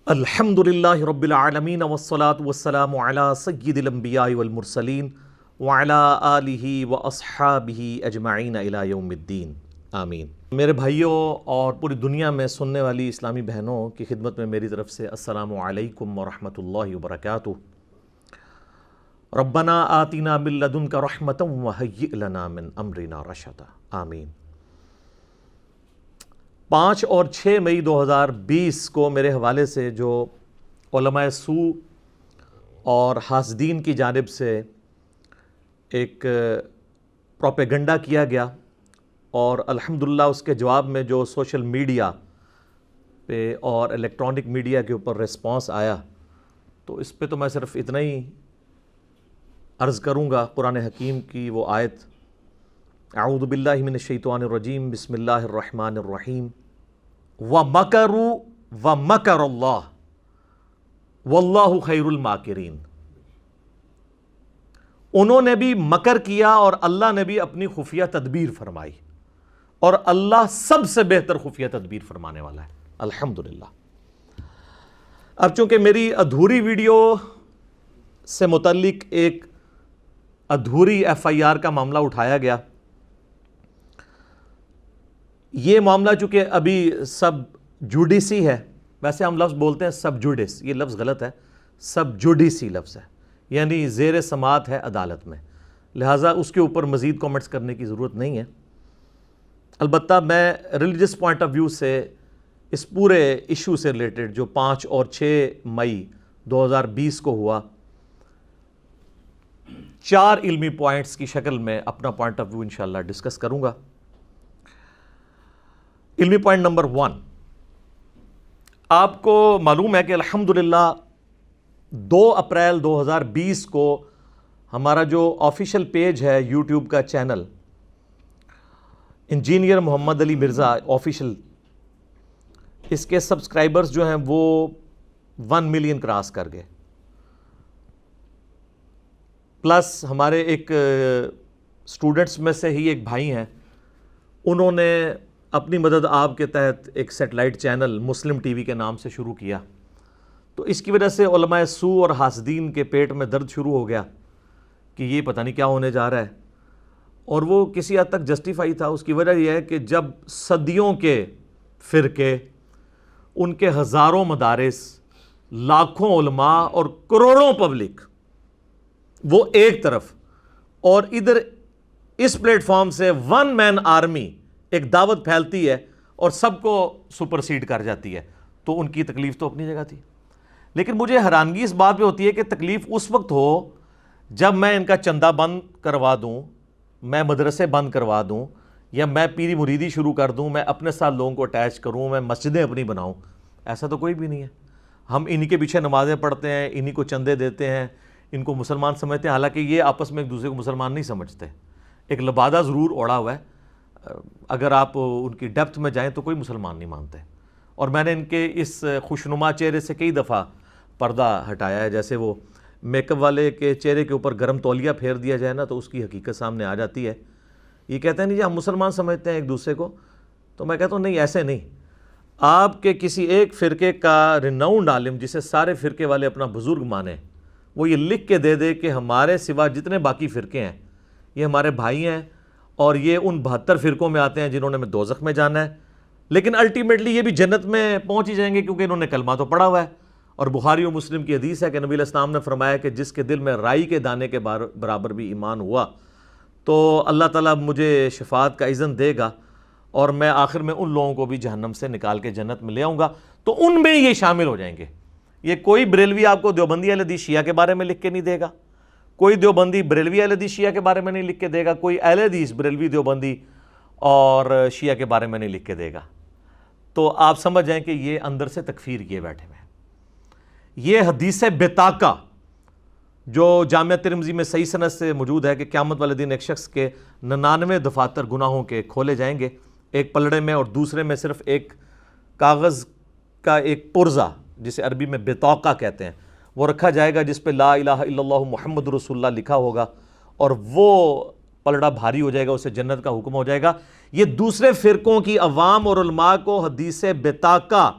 الحمدللہ رب العالمین والصلاة والسلام علی سید الانبیاء والمرسلین وعلی آلہ واصحابہ اجمعین الی یوم الدین آمین۔ میرے بھائیوں اور پوری دنیا میں سننے والی اسلامی بہنوں کی خدمت میں میری طرف سے السلام علیکم ورحمۃ اللہ وبرکاتہ۔ ربنا آتنا من لدنک رحمۃ وہیئ لنا من امرنا رشدا آمین۔ 5 اور 6 مئی 2020 کو میرے حوالے سے جو علماء سوء اور حاسدین کی جانب سے ایک پروپیگنڈا کیا گیا اور الحمدللہ اس کے جواب میں جو سوشل میڈیا پہ اور الیکٹرانک میڈیا کے اوپر ریسپانس آیا، تو اس پہ تو میں صرف اتنا ہی عرض کروں گا، قرآن حکیم کی وہ آیت اعوذ باللہ من الشیطان الرجیم بسم اللہ الرحمن الرحیم وَمَكَرُوا وَمَكَرَ اللَّهُ وَاللَّهُ خَيْرُ الْمَاكِرِينَ۔ انہوں نے بھی مکر کیا اور اللہ نے بھی اپنی خفیہ تدبیر فرمائی، اور اللہ سب سے بہتر خفیہ تدبیر فرمانے والا ہے الحمدللہ۔ اب چونکہ میری ادھوری ویڈیو سے متعلق ایک ادھوری FIR کا معاملہ اٹھایا گیا، یہ معاملہ چونکہ ابھی سب جوڈیسی ہے، ویسے ہم لفظ بولتے ہیں سب جوڈیس، یہ لفظ غلط ہے، سب جوڈیسی لفظ ہے، یعنی زیر سماعت ہے عدالت میں، لہٰذا اس کے اوپر مزید کومنٹس کرنے کی ضرورت نہیں ہے۔ البتہ میں ریلیجس پوائنٹ آف ویو سے اس پورے ایشو سے ریلیٹڈ جو 5 اور 6 مئی 2020 کو ہوا، 4 علمی پوائنٹس کی شکل میں اپنا پوائنٹ آف ویو انشاءاللہ ڈسکس کروں گا۔ علمی پوائنٹ نمبر 1، آپ کو معلوم ہے کہ الحمدللہ 2 اپریل 2020 کو ہمارا جو آفیشیل پیج ہے یوٹیوب کا چینل انجینئر محمد علی مرزا آفیشیل، اس کے سبسکرائبرز جو ہیں وہ 1 ملین کراس کر گئے، پلس ہمارے ایک سٹوڈنٹس میں سے ہی ایک بھائی ہیں، انہوں نے اپنی مدد آپ کے تحت ایک سیٹلائٹ چینل مسلم ٹی وی کے نام سے شروع کیا، تو اس کی وجہ سے علماء سوء اور حاسدین کے پیٹ میں درد شروع ہو گیا کہ یہ پتہ نہیں کیا ہونے جا رہا ہے، اور وہ کسی حد تک جسٹیفائی تھا۔ اس کی وجہ یہ ہے کہ جب صدیوں کے فرقے، ان کے ہزاروں مدارس، لاکھوں علماء اور کروڑوں پبلک وہ ایک طرف، اور ادھر اس پلیٹ فارم سے 1 مین آرمی ایک دعوت پھیلتی ہے اور سب کو سپرسیڈ کر جاتی ہے، تو ان کی تکلیف تو اپنی جگہ تھی۔ لیکن مجھے حیرانگی اس بات پہ ہوتی ہے کہ تکلیف اس وقت ہو جب میں ان کا چندہ بند کروا دوں، میں مدرسے بند کروا دوں، یا میں پیری مریدی شروع کر دوں، میں اپنے ساتھ لوگوں کو اٹیچ کروں، میں مسجدیں اپنی بناؤں۔ ایسا تو کوئی بھی نہیں ہے۔ ہم انہی کے پیچھے نمازیں پڑھتے ہیں، انہی کو چندے دیتے ہیں، ان کو مسلمان سمجھتے ہیں، حالانکہ یہ آپس میں ایک دوسرے کو مسلمان نہیں سمجھتے۔ ایک لبادہ ضرور اوڑا ہوا ہے، اگر آپ ان کی ڈیپتھ میں جائیں تو کوئی مسلمان نہیں مانتے، اور میں نے ان کے اس خوشنما چہرے سے کئی دفعہ پردہ ہٹایا ہے۔ جیسے وہ میک اپ والے کے چہرے کے اوپر گرم تولیہ پھیر دیا جائے نا تو اس کی حقیقت سامنے آ جاتی ہے۔ یہ کہتے ہیں نہیں جی ہم مسلمان سمجھتے ہیں ایک دوسرے کو، تو میں کہتا ہوں نہیں، ایسے نہیں۔ آپ کے کسی ایک فرقے کا ریناؤنڈ عالم جسے سارے فرقے والے اپنا بزرگ مانیں، وہ یہ لکھ کے دے دے کہ ہمارے سوا جتنے باقی فرقے ہیں یہ ہمارے بھائی ہیں، اور یہ ان 72 فرقوں میں آتے ہیں جنہوں نے دوزخ میں جانا ہے، لیکن الٹیمیٹلی یہ بھی جنت میں پہنچ ہی جائیں گے کیونکہ انہوں نے کلمہ تو پڑھا ہوا ہے۔ اور بخاری و مسلم کی حدیث ہے کہ نبی علیہ السلام نے فرمایا کہ جس کے دل میں رائی کے دانے کے برابر بھی ایمان ہوا تو اللہ تعالیٰ مجھے شفاعت کا اذن دے گا، اور میں آخر میں ان لوگوں کو بھی جہنم سے نکال کے جنت میں لے آؤں گا، تو ان میں یہ شامل ہو جائیں گے۔ یہ کوئی بریلوی آپ کو دیوبندی اہل حدیث شیعہ کے بارے میں لکھ کے نہیں دے گا، کوئی دیوبندی بریلوی اہل حدیث شیعہ کے بارے میں نہیں لکھ کے دے گا، کوئی اہل حدیث بریلوی دیوبندی اور شیعہ کے بارے میں نہیں لکھ کے دے گا۔ تو آپ سمجھ جائیں کہ یہ اندر سے تکفیر کیے بیٹھے ہوئے ہیں۔ یہ حدیث بطاقہ جو جامعہ ترمذی میں صحیح سند سے موجود ہے کہ قیامت والے دن ایک شخص کے 99 دفاتر گناہوں کے کھولے جائیں گے، ایک پلڑے میں، اور دوسرے میں صرف ایک کاغذ کا ایک پرزہ جسے عربی میں بطاقہ کہتے ہیں وہ رکھا جائے گا، جس پہ لا الہ الا اللہ محمد رسول اللہ لکھا ہوگا، اور وہ پلڑا بھاری ہو جائے گا، اسے جنت کا حکم ہو جائے گا۔ یہ دوسرے فرقوں کی عوام اور علماء کو حدیث بطاقہ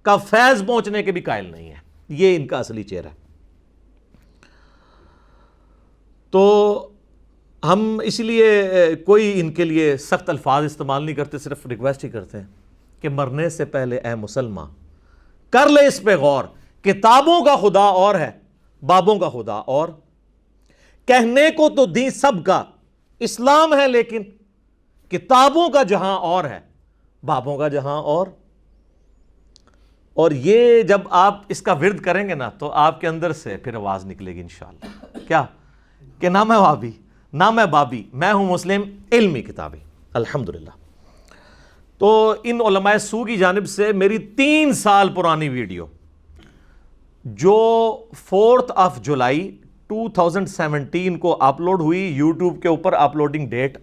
کا فیض پہنچنے کے بھی قائل نہیں ہے. یہ ان کا اصلی چہرہ ہے. تو ہم اس لیے کوئی ان کے لیے سخت الفاظ استعمال نہیں کرتے, صرف ریکویسٹ ہی کرتے ہیں کہ مرنے سے پہلے اے مسلمان کر لے اس پہ غور, کتابوں کا خدا اور ہے, بابوں کا خدا اور, کہنے کو تو دین سب کا اسلام ہے, لیکن کتابوں کا جہاں اور ہے, بابوں کا جہاں اور یہ جب آپ اس کا ورد کریں گے نا تو آپ کے اندر سے پھر آواز نکلے گی انشاءاللہ, کیا کہ نہ میں وہابی نہ میں بابی, میں ہوں مسلم علمی کتابی الحمدللہ. تو ان علماء سو کی جانب سے میری 3 سال پرانی ویڈیو جو 4 جولائی 2017 کو اپلوڈ ہوئی, یوٹیوب کے اوپر اپلوڈنگ ڈیٹ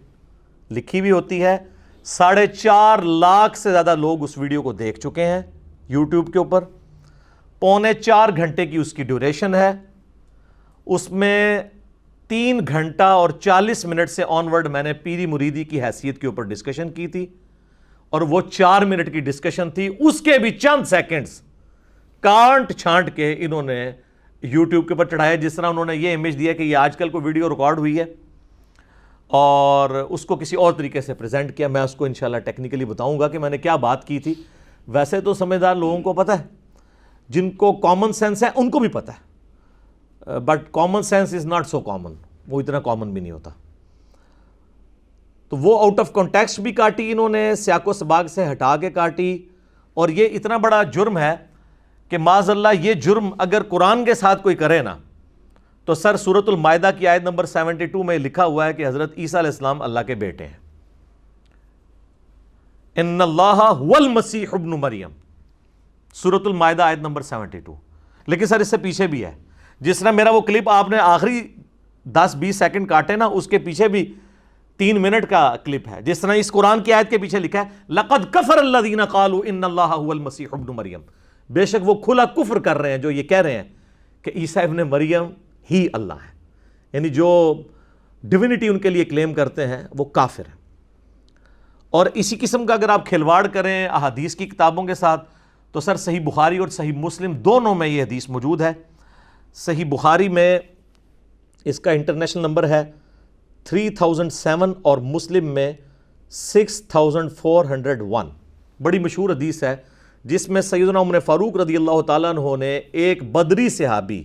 لکھی بھی ہوتی ہے, 4.5 لاکھ سے زیادہ لوگ اس ویڈیو کو دیکھ چکے ہیں یوٹیوب کے اوپر, 3.25 گھنٹے کی اس کی ڈیوریشن ہے, اس میں 3 گھنٹہ اور 40 منٹ سے آنورڈ میں نے پیری مریدی کی حیثیت کے اوپر ڈسکشن کی تھی, اور وہ 4 منٹ کی ڈسکشن تھی, اس کے بھی چند سیکنڈز کانٹ چھانٹ کے انہوں نے یوٹیوب کے اوپر چڑھایا, جس طرح انہوں نے یہ امیج دیا کہ یہ آج کل کو ویڈیو ریکارڈ ہوئی ہے اور اس کو کسی اور طریقے سے پریزنٹ کیا. میں اس کو انشاءاللہ ٹیکنیکلی بتاؤں گا کہ میں نے کیا بات کی تھی. ویسے تو سمجھدار لوگوں کو پتہ ہے, جن کو کامن سینس ہے ان کو بھی پتہ ہے, but common sense is not so common, وہ اتنا کامن بھی نہیں ہوتا. تو وہ آؤٹ آف کانٹیکسٹ بھی کاٹی انہوں نے, سیاق و سباق سے ہٹا کے کاٹی, اور یہ اتنا بڑا جرم ہے کہ معاذ اللہ یہ جرم اگر قرآن کے ساتھ کوئی کرے نا تو سر سورۃ المائدہ کی آیت نمبر 72 میں لکھا ہوا ہے کہ حضرت عیسیٰ علیہ السلام اللہ کے بیٹے ہیں, ان اللہ هو المسیح ابن مریم, سورۃ المائدہ آیت نمبر 72. لیکن سر اس سے پیچھے بھی ہے, جس طرح میرا وہ کلپ آپ نے آخری 10-20 سیکنڈ کاٹے نا, اس کے پیچھے بھی 3 منٹ کا کلپ ہے, جس طرح اس قرآن کی آیت کے پیچھے لکھا ہے لَقَدْ كَفَرَ الَّذِينَ قَالُوا إِنَّ اللَّهَ هُوَ الْمَسِيحُ ابْنُ مریم, بے شک وہ کھلا کفر کر رہے ہیں جو یہ کہہ رہے ہیں کہ عیسیٰ ابن مریم ہی اللہ ہے, یعنی جو ڈیوینٹی ان کے لیے کلیم کرتے ہیں وہ کافر ہیں. اور اسی قسم کا اگر آپ کھلواڑ کریں احادیث کی کتابوں کے ساتھ تو سر صحیح بخاری اور صحیح مسلم دونوں میں یہ حدیث موجود ہے. صحیح بخاری میں اس کا انٹرنیشنل نمبر ہے 3007 اور مسلم میں 6401, بڑی مشہور حدیث ہے, جس میں سیدنا عمر فاروق رضی اللہ تعالیٰ عنہ نے ایک بدری صحابی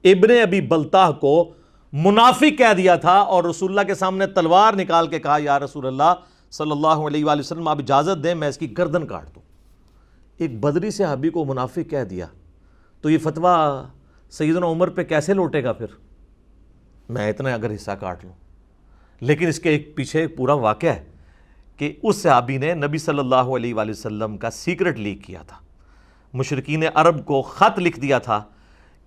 ابن ابی بلتاہ کو منافق کہہ دیا تھا, اور رسول اللہ کے سامنے تلوار نکال کے کہا یا رسول اللہ صلی اللہ علیہ وآلہ وسلم آپ اجازت دیں میں اس کی گردن کاٹ دوں. ایک بدری صحابی کو منافق کہہ دیا تو یہ فتویٰ سیدنا عمر پہ کیسے لوٹے گا پھر, میں اتنا اگر حصہ کاٹ لوں. لیکن اس کے ایک پیچھے پورا واقعہ ہے کہ اس صحابی نے نبی صلی اللہ علیہ وآلہ وسلم کا سیکرٹ لیک کیا تھا, مشرکین عرب کو خط لکھ دیا تھا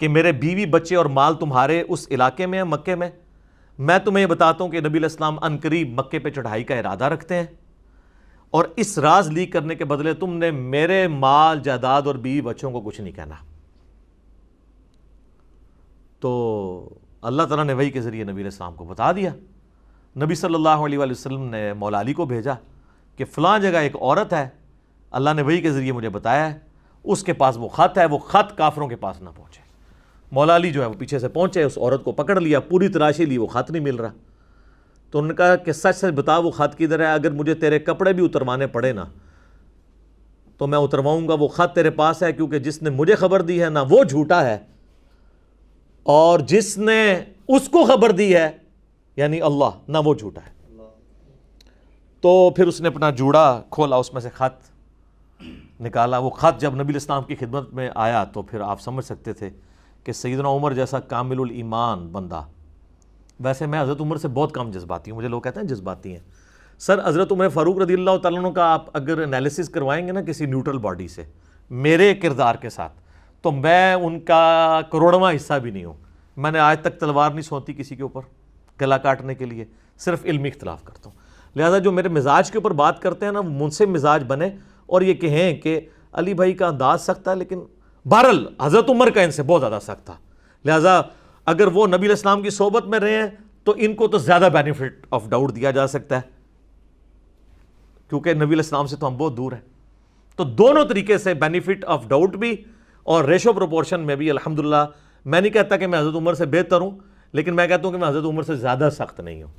کہ میرے بیوی بچے اور مال تمہارے اس علاقے میں ہیں مکے میں تمہیں یہ بتاتا ہوں کہ نبی علیہ السلام عنقریب مکے پہ چڑھائی کا ارادہ رکھتے ہیں, اور اس راز لیک کرنے کے بدلے تم نے میرے مال جائیداد اور بیوی بچوں کو کچھ نہیں کہنا. تو اللہ تعالیٰ نے وحی کے ذریعے نبی علیہ السلام کو بتا دیا. نبی صلی اللہ علیہ وآلہ وسلم نے مولا علی کو بھیجا کہ فلاں جگہ ایک عورت ہے, اللہ نے وحی کے ذریعے مجھے بتایا ہے, اس کے پاس وہ خط ہے, وہ خط کافروں کے پاس نہ پہنچے. مولا علی جو ہے وہ پیچھے سے پہنچے, اس عورت کو پکڑ لیا, پوری تلاشی لی, وہ خط نہیں مل رہا. تو انہوں نے کہا کہ سچ سچ بتا وہ خط کدھر ہے, اگر مجھے تیرے کپڑے بھی اتروانے پڑے نا تو میں اترواؤں گا, وہ خط تیرے پاس ہے, کیونکہ جس نے مجھے خبر دی ہے نہ وہ جھوٹا ہے, اور جس نے اس کو خبر دی ہے یعنی اللہ نہ وہ جھوٹا ہے. تو پھر اس نے اپنا جوڑا کھولا, اس میں سے خط نکالا. وہ خط جب نبی الاسلام کی خدمت میں آیا تو پھر آپ سمجھ سکتے تھے کہ سیدنا عمر جیسا کامل الایمان بندہ, ویسے میں حضرت عمر سے بہت کم جذباتی ہوں, مجھے لوگ کہتے ہیں جذباتی ہیں. سر حضرت عمر فاروق رضی اللہ تعالیٰ عنہ کا آپ اگر انالیسس کروائیں گے نا کسی نیوٹرل باڈی سے میرے کردار کے ساتھ, تو میں ان کا کروڑواں حصہ بھی نہیں ہوں. میں نے آج تک تلوار نہیں سونتی کسی کے اوپر گلا کاٹنے کے لیے, صرف علمی اختلاف کرتا ہوں. لہذا جو میرے مزاج کے اوپر بات کرتے ہیں نا وہ منصف مزاج بنے اور یہ کہیں کہ علی بھائی کا انداز سخت ہے, لیکن بہرحال حضرت عمر کا ان سے بہت زیادہ سخت تھا. لہذا اگر وہ نبی علیہ السلام کی صحبت میں رہے ہیں تو ان کو تو زیادہ بینیفٹ آف ڈاؤٹ دیا جا سکتا ہے, کیونکہ نبی علیہ السلام سے تو ہم بہت دور ہیں. تو دونوں طریقے سے بینیفٹ آف ڈاؤٹ بھی اور ریشو پروپورشن میں بھی الحمدللہ. میں نہیں کہتا کہ میں حضرت عمر سے بہتر ہوں, لیکن میں کہتا ہوں کہ میں حضرت عمر سے زیادہ سخت نہیں ہوں.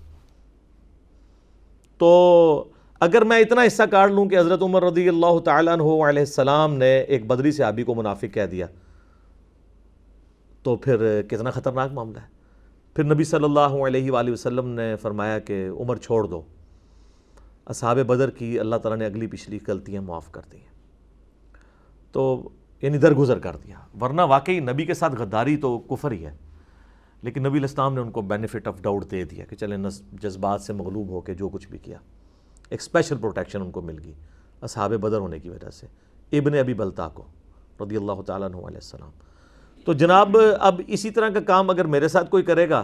تو اگر میں اتنا حصہ کاٹ لوں کہ حضرت عمر رضی اللہ تعالیٰ عنہ علیہ السلام نے ایک بدری صحابی کو منافق کہہ دیا, تو پھر کتنا خطرناک معاملہ ہے. پھر نبی صلی اللہ علیہ وآلہ وسلم نے فرمایا کہ عمر چھوڑ دو, اصحاب بدر کی اللہ تعالیٰ نے اگلی پچھلی غلطیاں معاف کر دی ہیں, تو یعنی درگزر کر دیا. ورنہ واقعی نبی کے ساتھ غداری تو کفر ہی ہے, لیکن نبی علیہ السلام نے ان کو بینیفٹ آف ڈاؤٹ دے دیا کہ چلیں جذبات سے مغلوب ہو کے جو کچھ بھی کیا, ایک اسپیشل پروٹیکشن ان کو مل گئی اصحاب بدر ہونے کی وجہ سے, ابن ابی بلتا کو رضی اللہ تعالیٰ عنہ علیہ السلام. تو جناب اب اسی طرح کا کام اگر میرے ساتھ کوئی کرے گا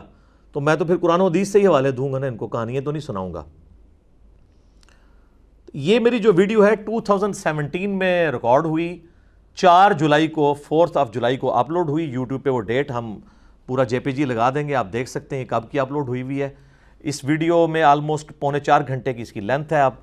تو میں تو پھر قرآن و حدیث سے ہی حوالے دوں گا نا, ان کو کہانیاں تو نہیں سناؤں گا. یہ میری جو ویڈیو ہے 2017 میں ریکارڈ ہوئی, 4 جولائی کو 4 جولائی کو اپلوڈ ہوئی. یوٹیوب پہ وہ ڈیٹ ہم پورا JPG لگا دیں گے, آپ دیکھ سکتے ہیں کب کی اپلوڈ ہوئی ہے. اس ویڈیو میں آلموسٹ 3.25 گھنٹے کی اس کی لینتھ ہے. آپ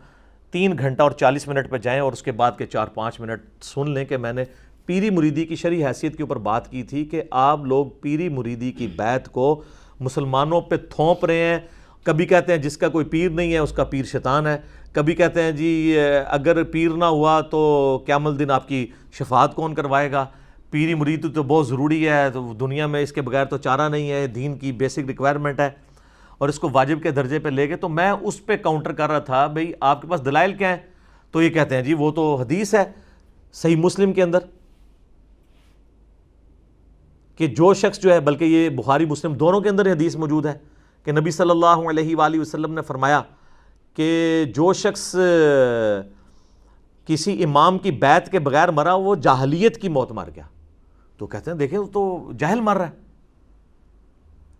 3 گھنٹہ اور 40 منٹ پہ جائیں اور اس کے بعد کے 4-5 منٹ سن لیں کہ میں نے پیری مریدی کی شرعی حیثیت کے اوپر بات کی تھی کہ آپ لوگ پیری مریدی کی بیعت کو مسلمانوں پہ تھوپ رہے ہیں. کبھی کہتے ہیں جس کا کوئی پیر نہیں ہے اس کا پیر شیطان ہے, کبھی کہتے ہیں جی اگر پیر نہ ہوا تو قیامت الدین آپ کی شفاعت کون کروائے گا, پیری مریدی تو بہت ضروری ہے, تو دنیا میں اس کے بغیر تو چارہ نہیں ہے, دین کی بیسک ریکوائرمنٹ ہے, اور اس کو واجب کے درجے پہ لے گئے. تو میں اس پہ کاؤنٹر کر رہا تھا بھئی آپ کے پاس دلائل کیا ہیں؟ تو یہ کہتے ہیں جی وہ تو حدیث ہے صحیح مسلم کے اندر کہ جو شخص جو ہے, بلکہ یہ بخاری مسلم دونوں کے اندر حدیث موجود ہے کہ نبی صلی اللہ علیہ وآلہ وسلم نے فرمایا کہ جو شخص کسی امام کی بیعت کے بغیر مرا وہ جاہلیت کی موت مر گیا. تو کہتے ہیں دیکھیں تو جاہل مر رہا ہے.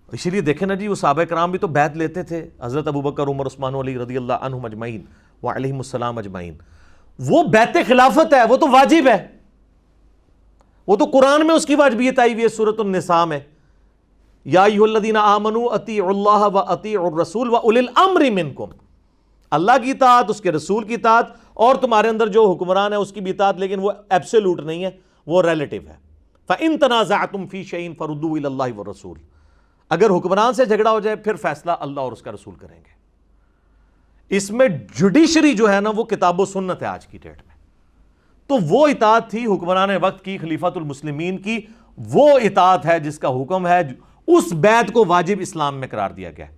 اسی لیے دیکھیں نا جی وہ صحابہ کرام بھی تو بیعت لیتے تھے, حضرت ابوبکر عمر عثمان علی رضی اللہ عنہم اجمعین وعلیہم السلام اجمعین. وہ بیعت خلافت ہے, وہ تو واجب ہے, وہ تو قرآن میں اس کی واجبیت آئی ہوئی ہے سورۃ النساء میں, یا ایھا الذین آمنوا اطیعوا اللہ واطیعوا الرسول واولی الامر منکم. اللہ کی اطاعت, اس کے رسول کی اطاعت, اور تمہارے اندر جو حکمران ہے اس کی بھی اطاعت, لیکن وہ ایبسولوٹ نہیں ہے, وہ ریلیٹیو ہے. فَإِن تَنَازَعْتُمْ فِي شَيْءٍ فَرُدُّوهُ إِلَى اللَّهِ وَالرَّسُولِ. اگر حکمران سے جھگڑا ہو جائے پھر فیصلہ اللہ اور اس کا رسول کریں گے. اس میں جوڈیشری جو ہے نا وہ کتاب و سنت ہے آج کی ڈیٹ میں. تو وہ اطاعت تھی حکمران وقت کی, خلیفۃ المسلمین کی, وہ اطاعت ہے جس کا حکم ہے, اس بیعت کو واجب اسلام میں قرار دیا گیا ہے.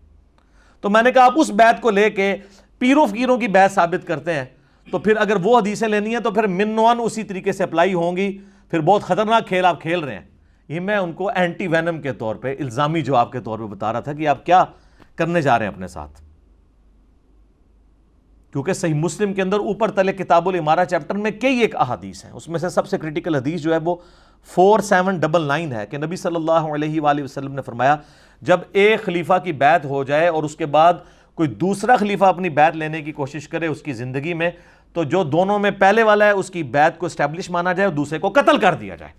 تو میں نے کہا آپ اس بیعت کو لے کے پیروں فقیروں کی بیعت ثابت کرتے ہیں, تو پھر اگر وہ حدیثیں لینی ہیں تو پھر منوان اسی طریقے سے اپلائی ہوں گی. پھر بہت خطرناک کھیل آپ کھیل رہے ہیں. یہ میں ان کو اینٹی وینم کے طور پہ, الزامی جواب کے طور پہ بتا رہا تھا کہ آپ کیا کرنے جا رہے ہیں اپنے ساتھ. کیونکہ صحیح مسلم کے اندر اوپر تلے کتاب الامارہ چیپٹر میں کئی ایک احادیث ہیں, اس میں سے سب سے کریٹیکل حدیث جو ہے وہ 4799 ہے کہ نبی صلی اللہ علیہ وآلہ وسلم نے فرمایا جب ایک خلیفہ کی بیعت ہو جائے اور اس کے بعد کوئی دوسرا خلیفہ اپنی بیعت لینے کی کوشش کرے اس کی زندگی میں, تو جو دونوں میں پہلے والا ہے اس کی بیعت کو اسٹیبلش مانا جائے اور دوسرے کو قتل کر دیا جائے,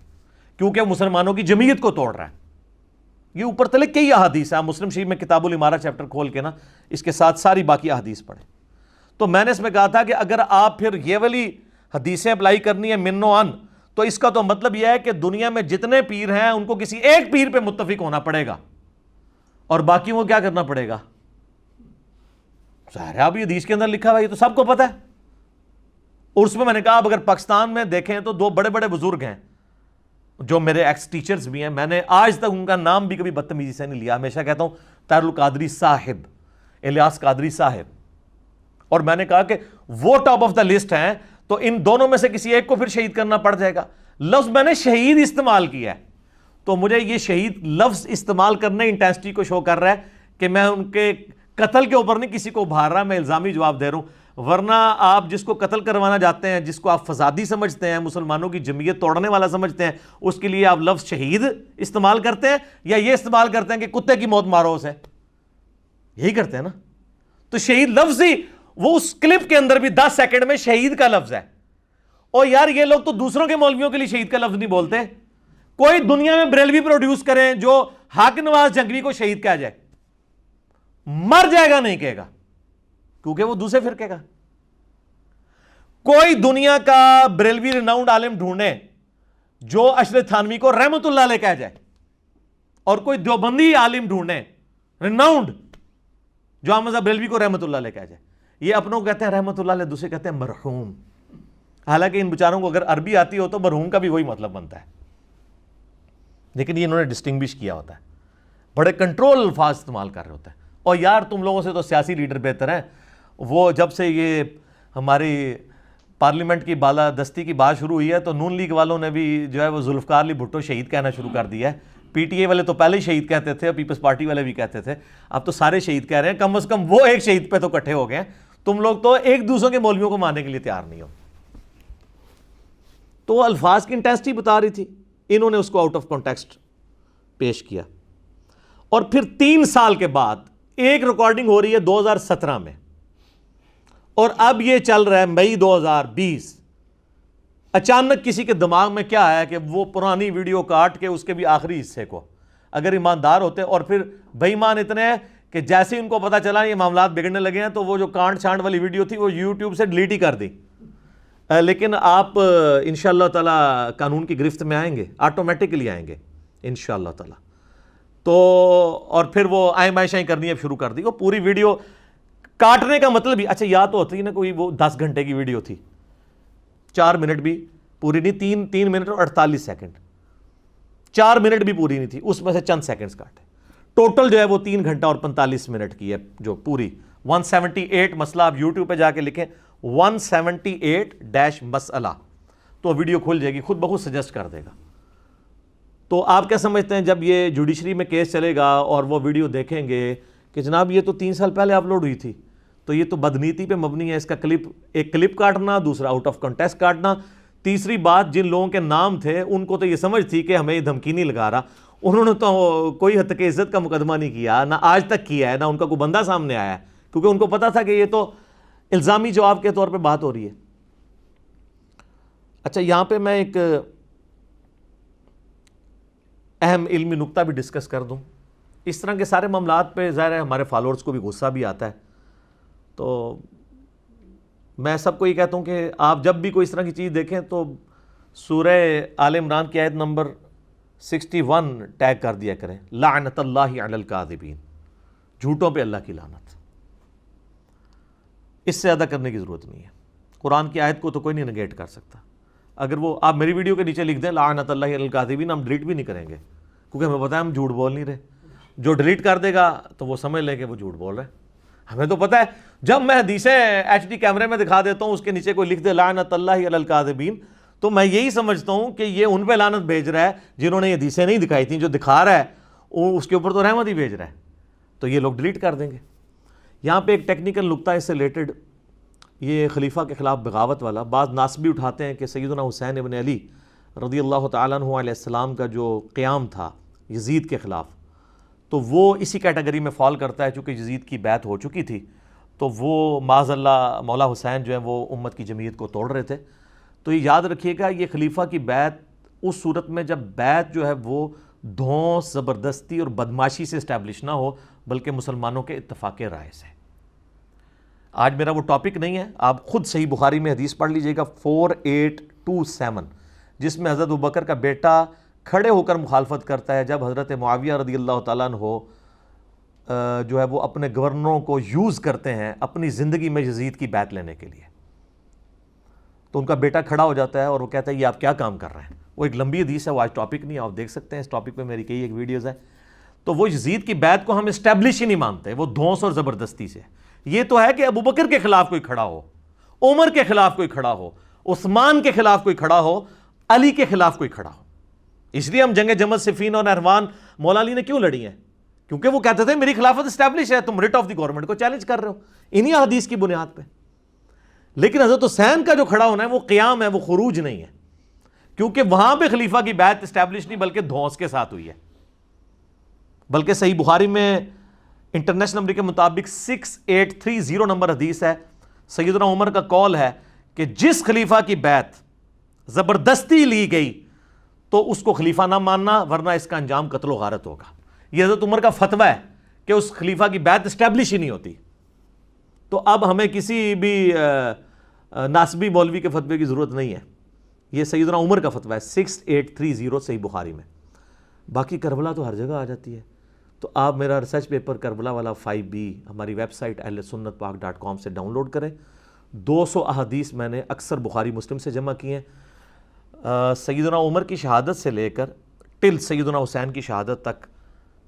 کیونکہ مسلمانوں کی جمعیت کو توڑ رہا ہے. یہ اوپر تلے کئی احادیث ہیں, مسلم شریف میں کتاب الامارہ چیپٹر کھول کے نا اس کے ساتھ ساری باقی احادیث پڑھیں. تو میں نے اس میں کہا تھا کہ اگر آپ پھر یہ والی حدیثیں اپلائی کرنی ہے من و ان, تو اس کا تو مطلب یہ ہے کہ دنیا میں جتنے پیر ہیں ان کو کسی ایک پیر پہ متفق ہونا پڑے گا اور باقیوں کو کیا کرنا پڑے گا. ظاہر ہے اب یہ حدیث کے اندر لکھا ہوا, یہ تو سب کو پتہ ہے. اور اس میں نے کہا اب اگر پاکستان میں دیکھیں تو 2 بڑے بڑے بزرگ ہیں جو میرے ایکس ٹیچرز بھی ہیں, میں نے آج تک ان کا نام بھی کبھی بدتمیزی سے نہیں لیا. ہمیشہ کہتا ہوں طاہر القادری صاحب, الیاس قادری صاحب, اور میں نے کہا کہ وہ ٹاپ آف دا لسٹ ہیں, تو ان دونوں میں سے کسی ایک کو پھر شہید کرنا پڑ جائے گا. لفظ میں نے شہید استعمال کیا ہے, تو مجھے یہ شہید لفظ استعمال کرنے انٹینسٹی کو شو کر رہا ہے کہ میں ان کے قتل کے اوپر نہیں کسی کو ابھار رہا, میں الزامی جواب دے رہا ہوں. ورنہ آپ جس کو قتل کروانا چاہتے ہیں, جس کو آپ فسادی سمجھتے ہیں, مسلمانوں کی جمعیت توڑنے والا سمجھتے ہیں, اس کے لیے آپ لفظ شہید استعمال کرتے ہیں یا یہ استعمال کرتے ہیں کہ کتے کی موت مارو اسے, یہی کرتے ہیں نا. تو شہید لفظ ہی وہ اس کلپ کے اندر بھی 10 سیکنڈ میں شہید کا لفظ ہے. اور یار یہ لوگ تو دوسروں کے مولویوں کے لیے شہید کا لفظ نہیں بولتے. کوئی دنیا میں بریلوی پروڈیوس کریں جو حق نواز جنگوی کو شہید کہا جائے, مر جائے گا نہیں کہے گا, کیونکہ وہ دوسرے فرقے کا. کوئی دنیا کا بریلوی ریناؤنڈ عالم ڈھونڈے جو اشرف تھانوی کو رحمت اللہ علیہ کہہ جائے، اور کوئی دیوبندی عالم ڈھونڈے ریناؤنڈ جو احمد بریلوی کو رحمت اللہ علیہ کہہ جائے. یہ اپنوں کو کہتے ہیں رحمت اللہ علیہ، دوسرے کہتے ہیں مرحوم. حالانکہ ان بیچاروں کو اگر عربی آتی ہو تو مرحوم کا بھی وہی مطلب بنتا ہے، لیکن یہ انہوں نے ڈسٹنگوش کیا ہوتا ہے، بڑے کنٹرول الفاظ استعمال کر رہے ہوتے ہیں. اور یار تم لوگوں سے تو سیاسی لیڈر بہتر ہیں. وہ جب سے یہ ہماری پارلیمنٹ کی بالادستی کی بات شروع ہوئی ہے تو نون لیگ والوں نے بھی جو ہے وہ ذوالفقار علی بھٹو شہید کہنا شروع کر دیا ہے. پی ٹی اے والے تو پہلے ہی شہید کہتے تھے، پیپلز پارٹی والے بھی کہتے تھے، اب تو سارے شہید کہہ رہے ہیں. کم از کم وہ ایک شہید پہ تو اکٹھے ہو گئے ہیں. تم لوگ تو ایک دوسروں کے مولویوں کو ماننے کے لیے تیار نہیں ہو. تو الفاظ کی انٹینسٹی بتا رہی تھی، انہوں نے اس کو آؤٹ آف کانٹیکسٹ پیش کیا. اور پھر 3 سال کے بعد ایک ریکارڈنگ ہو رہی ہے 2017 میں، اور اب یہ چل رہا ہے مئی 2020. اچانک کسی کے دماغ میں کیا آیا کہ وہ پرانی ویڈیو کاٹ کے اس کے بھی آخری حصے کو، اگر ایماندار ہوتے اور پھر بے ایمان اتنے ہیں کہ جیسے ان کو پتا چلا یہ معاملات بگڑنے لگے ہیں تو وہ جو کانٹ چھانٹ والی ویڈیو تھی وہ یوٹیوب سے ڈیلیٹ ہی کر دی. لیکن آپ انشاءاللہ تعالی قانون کی گرفت میں آئیں گے، آٹومیٹکلی آئیں گے انشاءاللہ تعالی. تو اور پھر وہ آئیں کرنی اب شروع کر دی. وہ پوری ویڈیو کاٹنے کا مطلب ہی اچھا یا تو ہوتی نا کوئی وہ 10 گھنٹے کی ویڈیو تھی، 4 منٹ بھی پوری نہیں، 3 منٹ اور 48 سیکنڈ، 4 منٹ بھی پوری نہیں تھی، اس میں سے چند سیکنڈز کاٹے. ٹوٹل جو ہے وہ 3 گھنٹہ اور 45 منٹ کی ہے جو پوری 178 مسئلہ. آپ یوٹیوب پہ جا کے لکھیں 178 مسئلہ تو ویڈیو کھل جائے گی، خود بخود سجیسٹ کر دے گا. تو آپ کیا سمجھتے ہیں جب یہ جوڈیشری میں کیس چلے گا اور وہ ویڈیو دیکھیں گے کہ جناب یہ تو 3 سال پہلے اپلوڈ ہوئی تھی، تو یہ تو بدنیتی پہ مبنی ہے. اس کا ایک کلپ کاٹنا، دوسرا آؤٹ آف کنٹیکسٹ کاٹنا، تیسری بات جن لوگوں کے نام تھے ان کو تو یہ سمجھ تھی کہ ہمیں یہ دھمکی نہیں لگا رہا. انہوں نے تو کوئی حد تک عزت کا مقدمہ نہیں کیا، نہ آج تک کیا ہے، نہ ان کا کوئی بندہ سامنے آیا ہے، کیونکہ ان کو پتا تھا کہ یہ تو الزامی جواب کے طور پہ بات ہو رہی ہے. اچھا یہاں پہ میں ایک اہم علمی نکتہ بھی ڈسکس کر دوں. اس طرح کے سارے معاملات پہ ظاہر ہے ہمارے فالوورز کو بھی غصہ بھی آتا ہے. تو میں سب کو یہ کہتا ہوں کہ آپ جب بھی کوئی اس طرح کی چیز دیکھیں تو سورہ آل عمران کی آیت نمبر 61 ٹیگ کر دیا کریں، لعنت اللہ علی الکاذبین، جھوٹوں پہ اللہ کی لعنت. اس سے زیادہ کرنے کی ضرورت نہیں ہے. قرآن کی آیت کو تو کوئی نہیں نگیٹ کر سکتا. اگر وہ آپ میری ویڈیو کے نیچے لکھ دیں لعنت اللہ علی الکاذبین، ہم ڈیلیٹ بھی نہیں کریں گے کیونکہ ہمیں پتہ ہے ہم جھوٹ بول نہیں رہے. جو ڈیلیٹ کر دے گا تو وہ سمجھ لے کہ وہ جھوٹ بول رہے ہیں. ہمیں تو پتہ ہے جب میں حدیثیں ایچ ڈی کیمرے میں دکھا دیتا ہوں اس کے نیچے کوئی لکھ دے لعنت اللہ علی الکاذبین تو میں یہی سمجھتا ہوں کہ یہ ان پہ لعنت بھیج رہا ہے جنہوں نے یہ حدیثیں نہیں دکھائی تھیں. جو دکھا رہا ہے وہ اس کے اوپر تو رحمت ہی بھیج رہا ہے، تو یہ لوگ ڈیلیٹ کر دیں گے. یہاں پہ ایک ٹیکنیکل نکتہ اس سے ریلیٹڈ، یہ خلیفہ کے خلاف بغاوت والا. بعض ناسبی اٹھاتے ہیں کہ سیدنا حسین ابن علی رضی اللہ تعالیٰ عنہ علیہ السلام کا جو قیام تھا یزید کے خلاف، تو وہ اسی کیٹیگری میں فال کرتا ہے. چونکہ یزید کی بیعت ہو چکی تھی تو وہ معاذ اللہ مولا حسین جو ہیں وہ امت کی جمعیت کو توڑ رہے تھے. تو یہ یاد رکھیے گا یہ خلیفہ کی بیعت اس صورت میں جب بیعت جو ہے وہ دھونس، زبردستی اور بدماشی سے اسٹیبلش نہ ہو بلکہ مسلمانوں کے اتفاق رائے سے. آج میرا وہ ٹاپک نہیں ہے، آپ خود صحیح بخاری میں حدیث پڑھ لیجئے گا 4827 جس میں حضرت ابوبکر کا بیٹا کھڑے ہو کر مخالفت کرتا ہے جب حضرت معاویہ رضی اللہ تعالیٰ عنہ جو ہے وہ اپنے گورنروں کو یوز کرتے ہیں اپنی زندگی میں یزید کی بیعت لینے کے لیے. تو ان کا بیٹا کھڑا ہو جاتا ہے اور وہ کہتا ہے یہ آپ کیا کام کر رہے ہیں. وہ ایک لمبی حدیث ہے، وہ آج ٹاپک نہیں ہے، آپ دیکھ سکتے ہیں، اس ٹاپک پہ میری کئی ایک ویڈیوز ہیں. تو وہ یزید کی بیعت کو ہم اسٹیبلش ہی نہیں مانتے، وہ دھونس اور زبردستی سے. یہ تو ہے کہ ابوبکر کے خلاف کوئی کھڑا ہو، عمر کے خلاف کوئی کھڑا ہو، عثمان کے خلاف کوئی کھڑا ہو، علی کے خلاف کوئی کھڑا ہو. اس لیے ہم جنگ جمل صفین اور نہروان مولا علی نے کیوں لڑی ہیں؟ کیونکہ وہ کہتے تھے میری خلافت اسٹیبلش ہے، تم رٹ آف دی گورنمنٹ کو چیلنج کر رہے ہو انہی حدیث کی بنیاد پہ. لیکن حضرت حسین کا جو کھڑا ہونا ہے وہ قیام ہے، وہ خروج نہیں ہے، کیونکہ وہاں پہ خلیفہ کی بیعت اسٹیبلش نہیں بلکہ دھونس کے ساتھ ہوئی ہے. بلکہ صحیح بخاری میں انٹرنیشنل نمبر کے مطابق 6830 نمبر حدیث ہے، سیدنا عمر کا قول ہے کہ جس خلیفہ کی بیعت زبردستی لی گئی تو اس کو خلیفہ نہ ماننا ورنہ اس کا انجام قتل و غارت ہوگا. یہ حضرت عمر کا فتویٰ ہے کہ اس خلیفہ کی بیعت اسٹیبلش ہی نہیں ہوتی. تو اب ہمیں کسی بھی ناسبی مولوی کے فتوے کی ضرورت نہیں ہے، یہ سیدنا عمر کا فتویٰ ہے 6830 صحیح بخاری میں. باقی کربلا تو ہر جگہ آ جاتی ہے. تو آپ میرا ریسرچ پیپر کربلا والا 5B ہماری ویب سائٹ ahlsunnatpak.com سے ڈاؤن لوڈ کریں. 200 احادیث میں نے اکثر بخاری مسلم سے جمع کیے ہیں. سیدنا عمر کی شہادت سے لے کر ٹل سیدنا حسین کی شہادت تک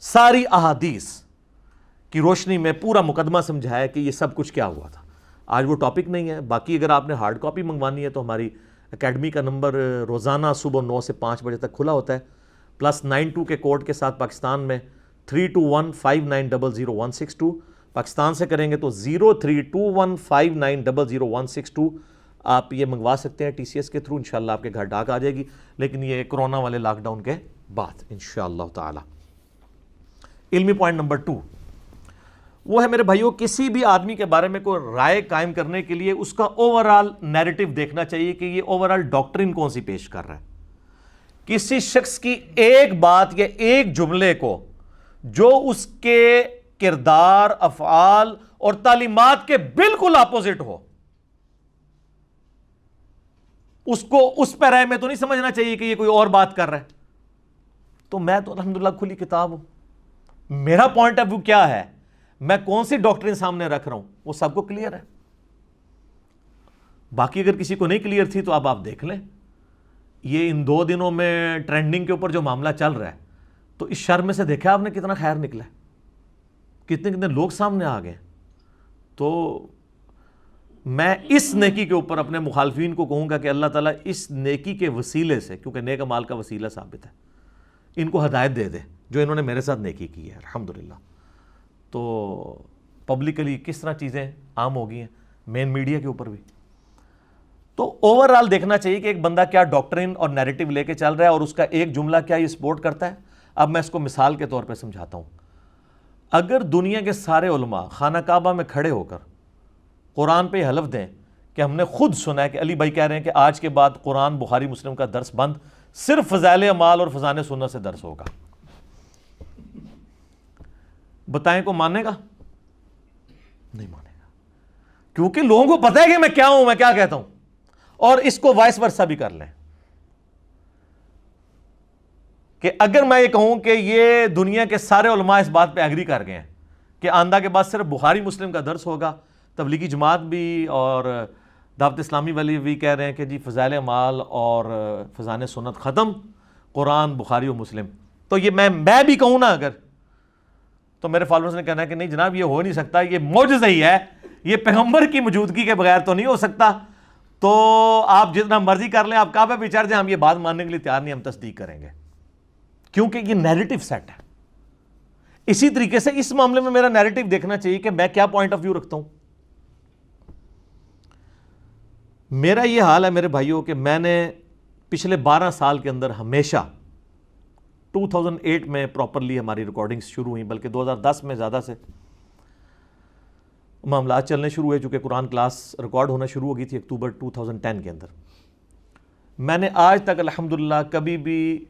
ساری احادیث کی روشنی میں پورا مقدمہ سمجھایا کہ یہ سب کچھ کیا ہوا تھا. آج وہ ٹاپک نہیں ہے. باقی اگر آپ نے ہارڈ کاپی منگوانی ہے تو ہماری اکیڈمی کا نمبر روزانہ صبح 9 سے 5 بجے تک کھلا ہوتا ہے. +92 کے کوڈ کے ساتھ پاکستان میں 3215900162. پاکستان سے کریں گے تو 032159000162. آپ یہ منگوا سکتے ہیں TCS کے تھرو. انشاءاللہ آپ کے گھر ڈاک آ جائے گی، لیکن یہ کرونا والے لاک ڈاؤن کے بعد انشاءاللہ تعالی. علمی پوائنٹ نمبر 2 وہ ہے میرے بھائیوں، کسی بھی آدمی کے بارے میں کوئی رائے قائم کرنے کے لیے اس کا اوورآل نیریٹو دیکھنا چاہیے کہ یہ اوورآل ڈاکٹرین کون سی پیش کر رہا ہے. کسی شخص کی ایک بات یا ایک جملے کو جو اس کے کردار، افعال اور تعلیمات کے بالکل اپوزٹ ہو، اس کو اس پہ رائے میں تو نہیں سمجھنا چاہیے کہ یہ کوئی اور بات کر رہا ہے. تو میں تو الحمدللہ کھلی کتاب ہوں. میرا پوائنٹ آف ویو کیا ہے، میں کون سی ڈاکٹرین سامنے رکھ رہا ہوں، وہ سب کو کلیئر ہے. باقی اگر کسی کو نہیں کلیئر تھی تو اب آپ دیکھ لیں. یہ ان 2 دنوں میں ٹرینڈنگ کے اوپر جو معاملہ چل رہا ہے، تو اس شر میں سے دیکھا آپ نے کتنا خیر نکلا ہے، کتنے لوگ سامنے آ گئے. تو میں اس نیکی کے اوپر اپنے مخالفین کو کہوں گا کہ اللہ تعالیٰ اس نیکی کے وسیلے سے، کیونکہ نیک اعمال کا وسیلہ ثابت ہے، ان کو ہدایت دے دے جو انہوں نے میرے ساتھ نیکی کی ہے الحمدللہ. تو پبلکلی کس طرح چیزیں عام ہو گئی ہیں، مین میڈیا کے اوپر بھی. تو اوورآل دیکھنا چاہیے کہ ایک بندہ کیا ڈاکٹرین اور نیریٹو لے کے چل رہا ہے اور اس کا ایک جملہ کیا یہ سپورٹ کرتا ہے. اب میں اس کو مثال کے طور پہ سمجھاتا ہوں. اگر دنیا کے سارے علماء خانہ کعبہ میں کھڑے ہو کر قرآن پہ حلف دیں کہ ہم نے خود سنا ہے کہ علی بھائی کہہ رہے ہیں کہ آج کے بعد قرآن بخاری مسلم کا درس بند، صرف فضائل اعمال اور فضائل سنت سے درس ہوگا، بتائیں کو مانے گا؟ نہیں مانے گا، کیونکہ لوگوں کو پتہ ہے کہ میں کیا ہوں، میں کیا کہتا ہوں. اور اس کو وائس ورسا بھی کر لیں کہ اگر میں یہ کہوں کہ یہ دنیا کے سارے علماء اس بات پہ ایگری کر گئے ہیں کہ آئندہ کے بعد صرف بخاری مسلم کا درس ہوگا، تبلیغی جماعت بھی اور دعوت اسلامی والی بھی کہہ رہے ہیں کہ جی فضائل اعمال اور فضائل سنت ختم، قرآن بخاری و مسلم، تو یہ میں بھی کہوں نا اگر، تو میرے فالوورز نے کہنا ہے کہ نہیں جناب یہ ہو نہیں سکتا، یہ معجزہ ہی ہے، یہ پیغمبر کی موجودگی کے بغیر تو نہیں ہو سکتا. تو آپ جتنا مرضی کر لیں، آپ کعبہ پہ چڑھ جائیں، ہم یہ بات ماننے کے لیے تیار نہیں، ہم تصدیق کریں گے، کیونکہ یہ نیریٹو سیٹ ہے. اسی طریقے سے اس معاملے میں میرا نیریٹو دیکھنا چاہیے کہ میں کیا پوائنٹ آف ویو رکھتا ہوں. میرا یہ حال ہے میرے بھائیوں کہ میں نے پچھلے 12 سال کے اندر ہمیشہ 2008 میں پراپرلی ہماری ریکارڈنگز شروع ہوئیں، بلکہ 2010 میں زیادہ سے معاملات چلنے شروع ہوئے، چونکہ قرآن کلاس ریکارڈ ہونا شروع ہو گئی تھی اکتوبر 2010 کے اندر. میں نے آج تک الحمدللہ کبھی بھی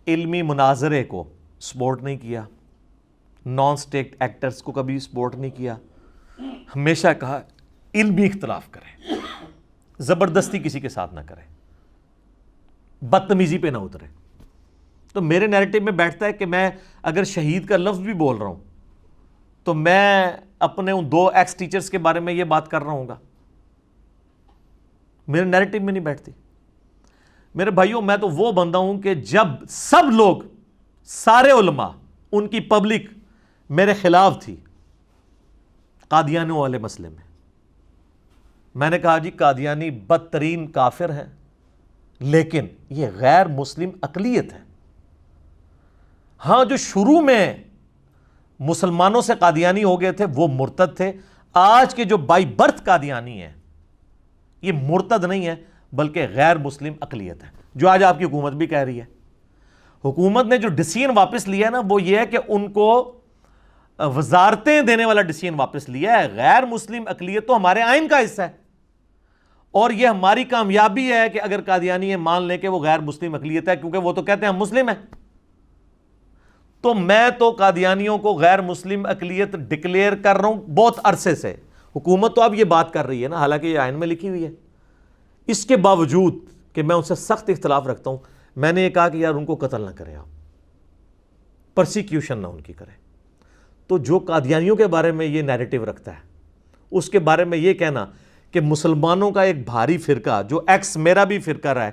علمی مناظرے کو سپورٹ نہیں کیا، نان سٹیٹ ایکٹرز کو کبھی سپورٹ نہیں کیا. ہمیشہ کہا علمی اختلاف کریں، زبردستی کسی کے ساتھ نہ کریں، بدتمیزی پہ نہ اترے. تو میرے نیریٹو میں بیٹھتا ہے کہ میں اگر شہید کا لفظ بھی بول رہا ہوں تو میں اپنے ان 2 ایکس ٹیچرز کے بارے میں یہ بات کر رہا ہوں گا، میرے نیریٹو میں نہیں بیٹھتی. میرے بھائیوں میں تو وہ بندہ ہوں کہ جب سب لوگ، سارے علماء، ان کی پبلک میرے خلاف تھی قادیانیوں والے مسئلے میں نے کہا جی قادیانی بدترین کافر ہیں، لیکن یہ غیر مسلم اقلیت ہے. ہاں جو شروع میں مسلمانوں سے قادیانی ہو گئے تھے وہ مرتد تھے. آج کے جو بائی برتھ قادیانی ہیں یہ مرتد نہیں ہے بلکہ غیر مسلم اقلیت ہے، جو آج آپ کی حکومت بھی کہہ رہی ہے. حکومت نے جو ڈیسیژن واپس لیا ہے نا وہ یہ ہے کہ ان کو وزارتیں دینے والا ڈیسیژن واپس لیا ہے. غیر مسلم اقلیت تو ہمارے آئین کا حصہ ہے، اور یہ ہماری کامیابی ہے کہ اگر قادیانی یہ مان لیں کہ وہ غیر مسلم اقلیت ہے، کیونکہ وہ تو کہتے ہیں ہم مسلم ہیں. تو میں تو قادیانیوں کو غیر مسلم اقلیت ڈکلیئر کر رہا ہوں بہت عرصے سے. حکومت تو اب یہ بات کر رہی ہے نا، حالانکہ یہ آئین میں لکھی ہوئی ہے، اس کے باوجود کہ میں ان سے سخت اختلاف رکھتا ہوں، میں نے یہ کہا کہ یار ان کو قتل نہ کریں، آپ پرسیکیوشن نہ ان کی کریں۔ تو جو قادیانیوں کے بارے میں یہ نیریٹو رکھتا ہے، اس کے بارے میں یہ کہنا کہ مسلمانوں کا ایک بھاری فرقہ جو ایکس میرا بھی فرقہ رہا ہے،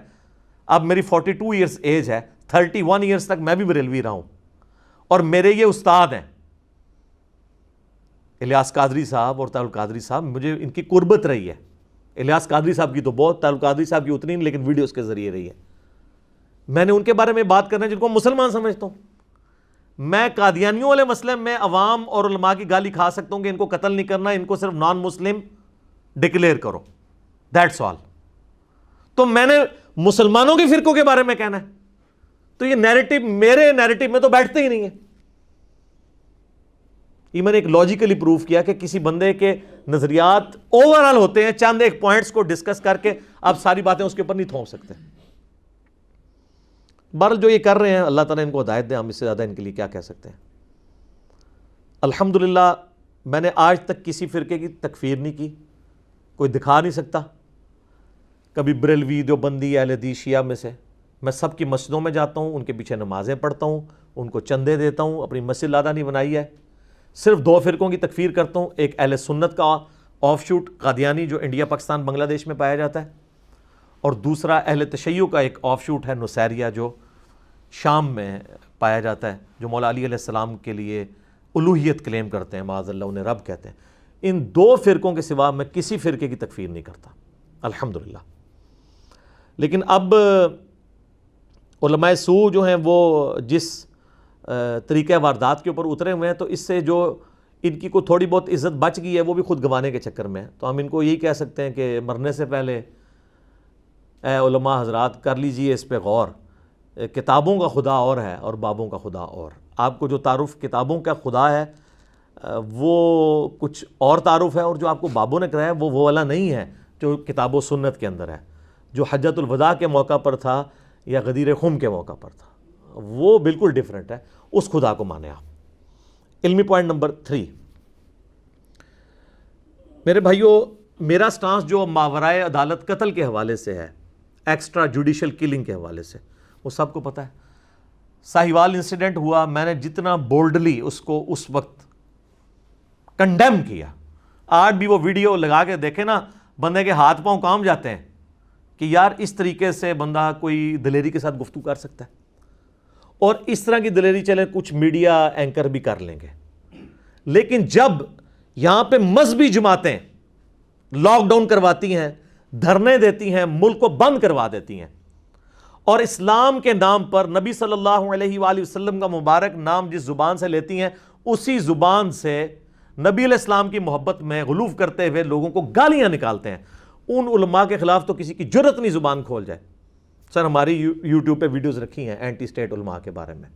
اب میری 42 ایئرس ایج ہے، 31 ایئرس تک میں بھی بریلوی رہا ہوں، اور میرے یہ استاد ہیں الیاس قادری صاحب اور طاہر القادری صاحب، مجھے ان کی قربت رہی ہے۔ الیاس قادری صاحب کی تو بہت، طاہر القادری صاحب کی اتنی نہیں، لیکن ویڈیوز کے ذریعے رہی ہے۔ میں نے ان کے بارے میں بات کرنا ہے جن کو مسلمان سمجھتا ہوں۔ میں قادیانیوں والے مسئلے میں عوام اور علماء کی گالی کھا سکتا ہوں کہ ان کو قتل نہیں کرنا، ان کو صرف نان مسلم ڈکلیئر کرو، دیٹس آل۔ تو میں نے مسلمانوں کے فرقوں کے بارے میں کہنا ہے، تو یہ نیریٹو میرے نیریٹو میں تو بیٹھتے ہی نہیں ہے۔ یہ میں نے ایک لاجیکلی پروف کیا کہ کسی بندے کے نظریات اوورال ہوتے ہیں، چند ایک پوائنٹس کو ڈسکس کر کے آپ ساری باتیں اس کے اوپر نہیں تھوپ سکتے۔ بہرحال جو یہ کر رہے ہیں، اللہ تعالیٰ ان کو ہدایت دے، ہم اس سے زیادہ ان کے لیے کیا کہہ سکتے ہیں۔ الحمدللہ میں نے آج تک کسی فرقے کی تکفیر نہیں کی، کوئی دکھا نہیں سکتا۔ کبھی بریلوی، دیوبندی، اہل حدیث، شیعہ میں سے میں سب کی مسجدوں میں جاتا ہوں، ان کے پیچھے نمازیں پڑھتا ہوں، ان کو چندے دیتا ہوں، اپنی مسجد لادہ نہیں بنائی ہے۔ صرف 2 فرقوں کی تکفیر کرتا ہوں، ایک اہل سنت کا آف شوٹ قادیانی جو انڈیا، پاکستان، بنگلہ دیش میں پایا جاتا ہے، اور دوسرا اہل تشیع کا ایک آف شوٹ ہے نصیریہ جو شام میں پایا جاتا ہے، جو مولا علی علیہ السلام کے لیے الوہیت کلیم کرتے ہیں، معاذ اللہ انہیں رب کہتے ہیں۔ ان 2 فرقوں کے سوا میں کسی فرقے کی تکفیر نہیں کرتا الحمدللہ۔ لیکن اب علماء سو جو ہیں وہ جس طریقہ واردات کے اوپر اترے ہوئے ہیں، تو اس سے جو ان کی کوئی تھوڑی بہت عزت بچ گئی ہے وہ بھی خود گنوانے کے چکر میں ہے۔ تو ہم ان کو یہی کہہ سکتے ہیں کہ مرنے سے پہلے اے علماء حضرات کر لیجئے اس پہ غور، کتابوں کا خدا اور ہے اور بابوں کا خدا اور۔ آپ کو جو تعارف کتابوں کا خدا ہے وہ کچھ اور تعارف ہے، اور جو آپ کو بابوں نے کرایا ہے وہ والا نہیں ہے جو کتاب و سنت کے اندر ہے، جو حجۃ الوداع کے موقع پر تھا یا غدیر خم کے موقع پر تھا، وہ بالکل ڈیفرنٹ ہے۔ اس خدا کو مانے آپ۔ علمی پوائنٹ نمبر 3، میرے بھائیوں، میرا سٹانس جو ماورائے عدالت قتل کے حوالے سے ہے، ایکسٹرا جوڈیشل کلنگ کے حوالے سے، وہ سب کو پتہ ہے۔ ساہیوال انسیڈنٹ ہوا، میں نے جتنا بولڈلی اس کو اس وقت کنڈیم کیا، آج بھی وہ ویڈیو لگا کے دیکھیں نا، بندے کے ہاتھ پاؤں کام جاتے ہیں کہ یار اس طریقے سے بندہ کوئی دلیری کے ساتھ گفتگو کر سکتا ہے، اور اس طرح کی دلیری چلے کچھ میڈیا اینکر بھی کر لیں گے۔ لیکن جب یہاں پہ مذہبی جماعتیں لاک ڈاؤن کرواتی ہیں، دھرنے دیتی ہیں، ملک کو بند کروا دیتی ہیں، اور اسلام کے نام پر نبی صلی اللہ علیہ وآلہ وسلم کا مبارک نام جس زبان سے لیتی ہیں، اسی زبان سے نبی علیہ السلام کی محبت میں غلوف کرتے ہوئے لوگوں کو گالیاں نکالتے ہیں، ان علماء کے خلاف تو کسی کی جرت نہیں زبان کھول جائے۔ سر ہماری یوٹیوب پہ ویڈیوز رکھی ہیں اینٹی اسٹیٹ علماء کے بارے میں،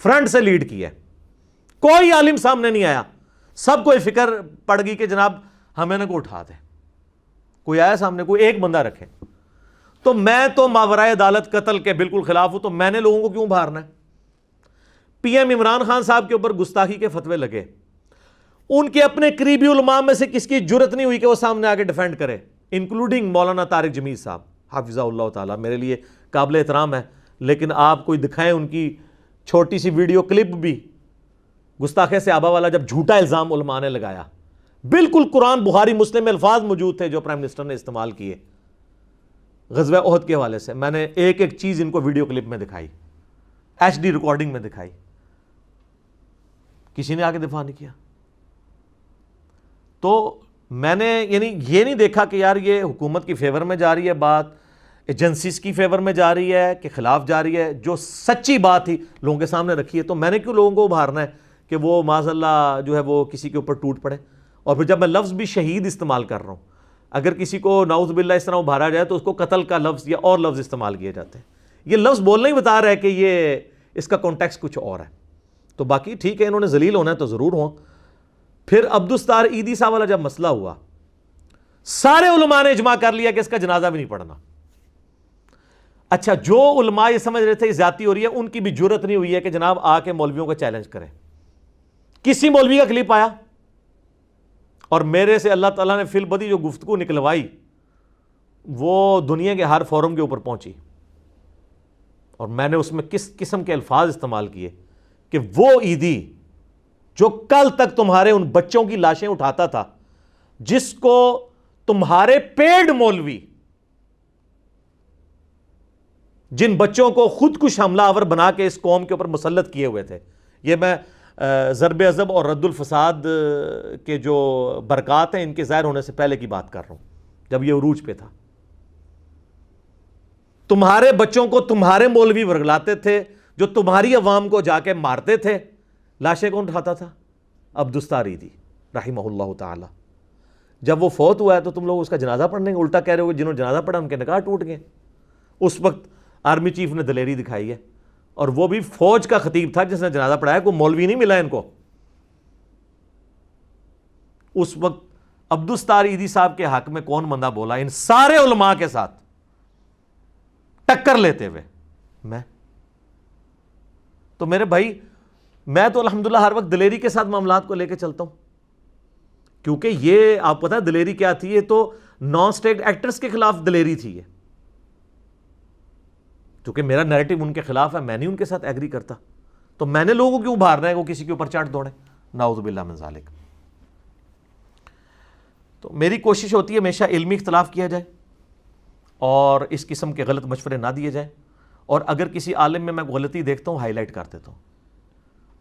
فرنٹ سے لیڈ کی ہے، کوئی عالم سامنے نہیں آیا، سب کو یہ فکر پڑ گئی کہ جناب ہمیں نہ کو اٹھا دیں، کوئی آیا سامنے، کوئی ایک بندہ رکھے۔ تو میں تو ماورائے عدالت قتل کے بالکل خلاف ہوں، تو میں نے لوگوں کو کیوں بھارنا ہے؟ پی ایم عمران خان صاحب کے اوپر گستاخی کے فتوے لگے، ان کے اپنے قریبی علماء میں سے کس کی جرت نہیں ہوئی کہ وہ سامنے آ کے ڈیفینڈ کرے، انکلوڈنگ مولانا طارق جمیل صاحب حافظہ اللہ تعالیٰ، میرے لیے قابل احترام ہے، لیکن آپ کوئی دکھائیں ان کی چھوٹی سی ویڈیو کلپ بھی، گستاخی صحابہ والا جب جھوٹا الزام علماء نے لگایا، بالکل قرآن بخاری مسلم میں الفاظ موجود تھے جو پرائم منسٹر نے استعمال کیے غزوہ احد کے حوالے سے، میں نے ایک ایک چیز ان کو ویڈیو کلپ میں دکھائی، ایچ ڈی ریکارڈنگ میں دکھائی، کسی نے آگے دفاع نہیں کیا۔ تو میں نے یعنی یہ نہیں دیکھا کہ یار یہ حکومت کی فیور میں جا رہی ہے بات، ایجنسیز کی فیور میں جا رہی ہے کہ خلاف جا رہی ہے، جو سچی بات تھی لوگوں کے سامنے رکھی ہے، تو میں نے کیوں لوگوں کو ابھارنا ہے کہ وہ معاذ اللہ جو ہے وہ کسی کے اوپر ٹوٹ پڑے۔ اور پھر جب میں لفظ بھی شہید استعمال کر رہا ہوں، اگر کسی کو نعوذ باللہ اس طرح ابھارا جائے تو اس کو قتل کا لفظ یا اور لفظ استعمال کیے جاتے ہیں۔ یہ لفظ بولنا ہی بتا رہا ہے کہ یہ اس کا کانٹیکسٹ کچھ اور ہے۔ تو باقی ٹھیک ہے، انہوں نے ذلیل ہونا ہے تو ضرور ہوں۔ پھر عبدالستار عیدی صاحب والا جب مسئلہ ہوا، سارے علماء نے اجماع کر لیا کہ اس کا جنازہ بھی نہیں پڑھنا۔ اچھا، جو علماء یہ سمجھ رہے تھے یہ زیادتی ہو رہی ہے، ان کی بھی جرت نہیں ہوئی ہے کہ جناب آ کے مولویوں کو چیلنج کریں۔ کسی مولوی کا کلپ آیا اور میرے سے اللہ تعالیٰ نے فی البدی جو گفتگو نکلوائی وہ دنیا کے ہر فورم کے اوپر پہنچی، اور میں نے اس میں کس قسم کے الفاظ استعمال کیے کہ وہ عیدی جو کل تک تمہارے ان بچوں کی لاشیں اٹھاتا تھا، جس کو تمہارے پیڈ مولوی جن بچوں کو خود کش حملہ آور بنا کے اس قوم کے اوپر مسلط کیے ہوئے تھے، یہ میں ضرب عضب اور رد الفساد کے جو برکات ہیں ان کے ظاہر ہونے سے پہلے کی بات کر رہا ہوں، جب یہ عروج پہ تھا، تمہارے بچوں کو تمہارے مولوی ورگلاتے تھے، جو تمہاری عوام کو جا کے مارتے تھے، لاشیں کون اٹھاتا تھا؟ عبدالستار عیدی رحمہ اللہ تعالی۔ جب وہ فوت ہوا ہے تو تم لوگ اس کا جنازہ پڑھنے کے الٹا کہہ رہے ہو کہ جنہوں نے جنازہ پڑھا ان کے نکاح ٹوٹ گئے۔ اس وقت آرمی چیف نے دلیری دکھائی ہے، اور وہ بھی فوج کا خطیب تھا جس نے جنازہ پڑھایا، کوئی مولوی نہیں ملا ان کو۔ اس وقت عبدالستار عیدی صاحب کے حق میں کون بندہ بولا ان سارے علماء کے ساتھ ٹکر لیتے ہوئے؟ میں تو میرے بھائی، میں تو الحمدللہ ہر وقت دلیری کے ساتھ معاملات کو لے کے چلتا ہوں، کیونکہ یہ آپ پتہ ہے دلیری کیا تھی؟ یہ تو نان اسٹیٹ ایکٹرز کے خلاف دلیری تھی، یہ کیونکہ میرا نیریٹو ان کے خلاف ہے، میں نہیں ان کے ساتھ ایگری کرتا، تو میں نے لوگوں کو کیوں ابھارنا ہے وہ کسی کے اوپر چڑھ دوڑیں؟ نعوذ باللہ من ذالک۔ تو میری کوشش ہوتی ہے ہمیشہ علمی اختلاف کیا جائے اور اس قسم کے غلط مشورے نہ دیے جائیں، اور اگر کسی عالم میں غلطی دیکھتا ہوں ہائی لائٹ کر دیتا ہوں۔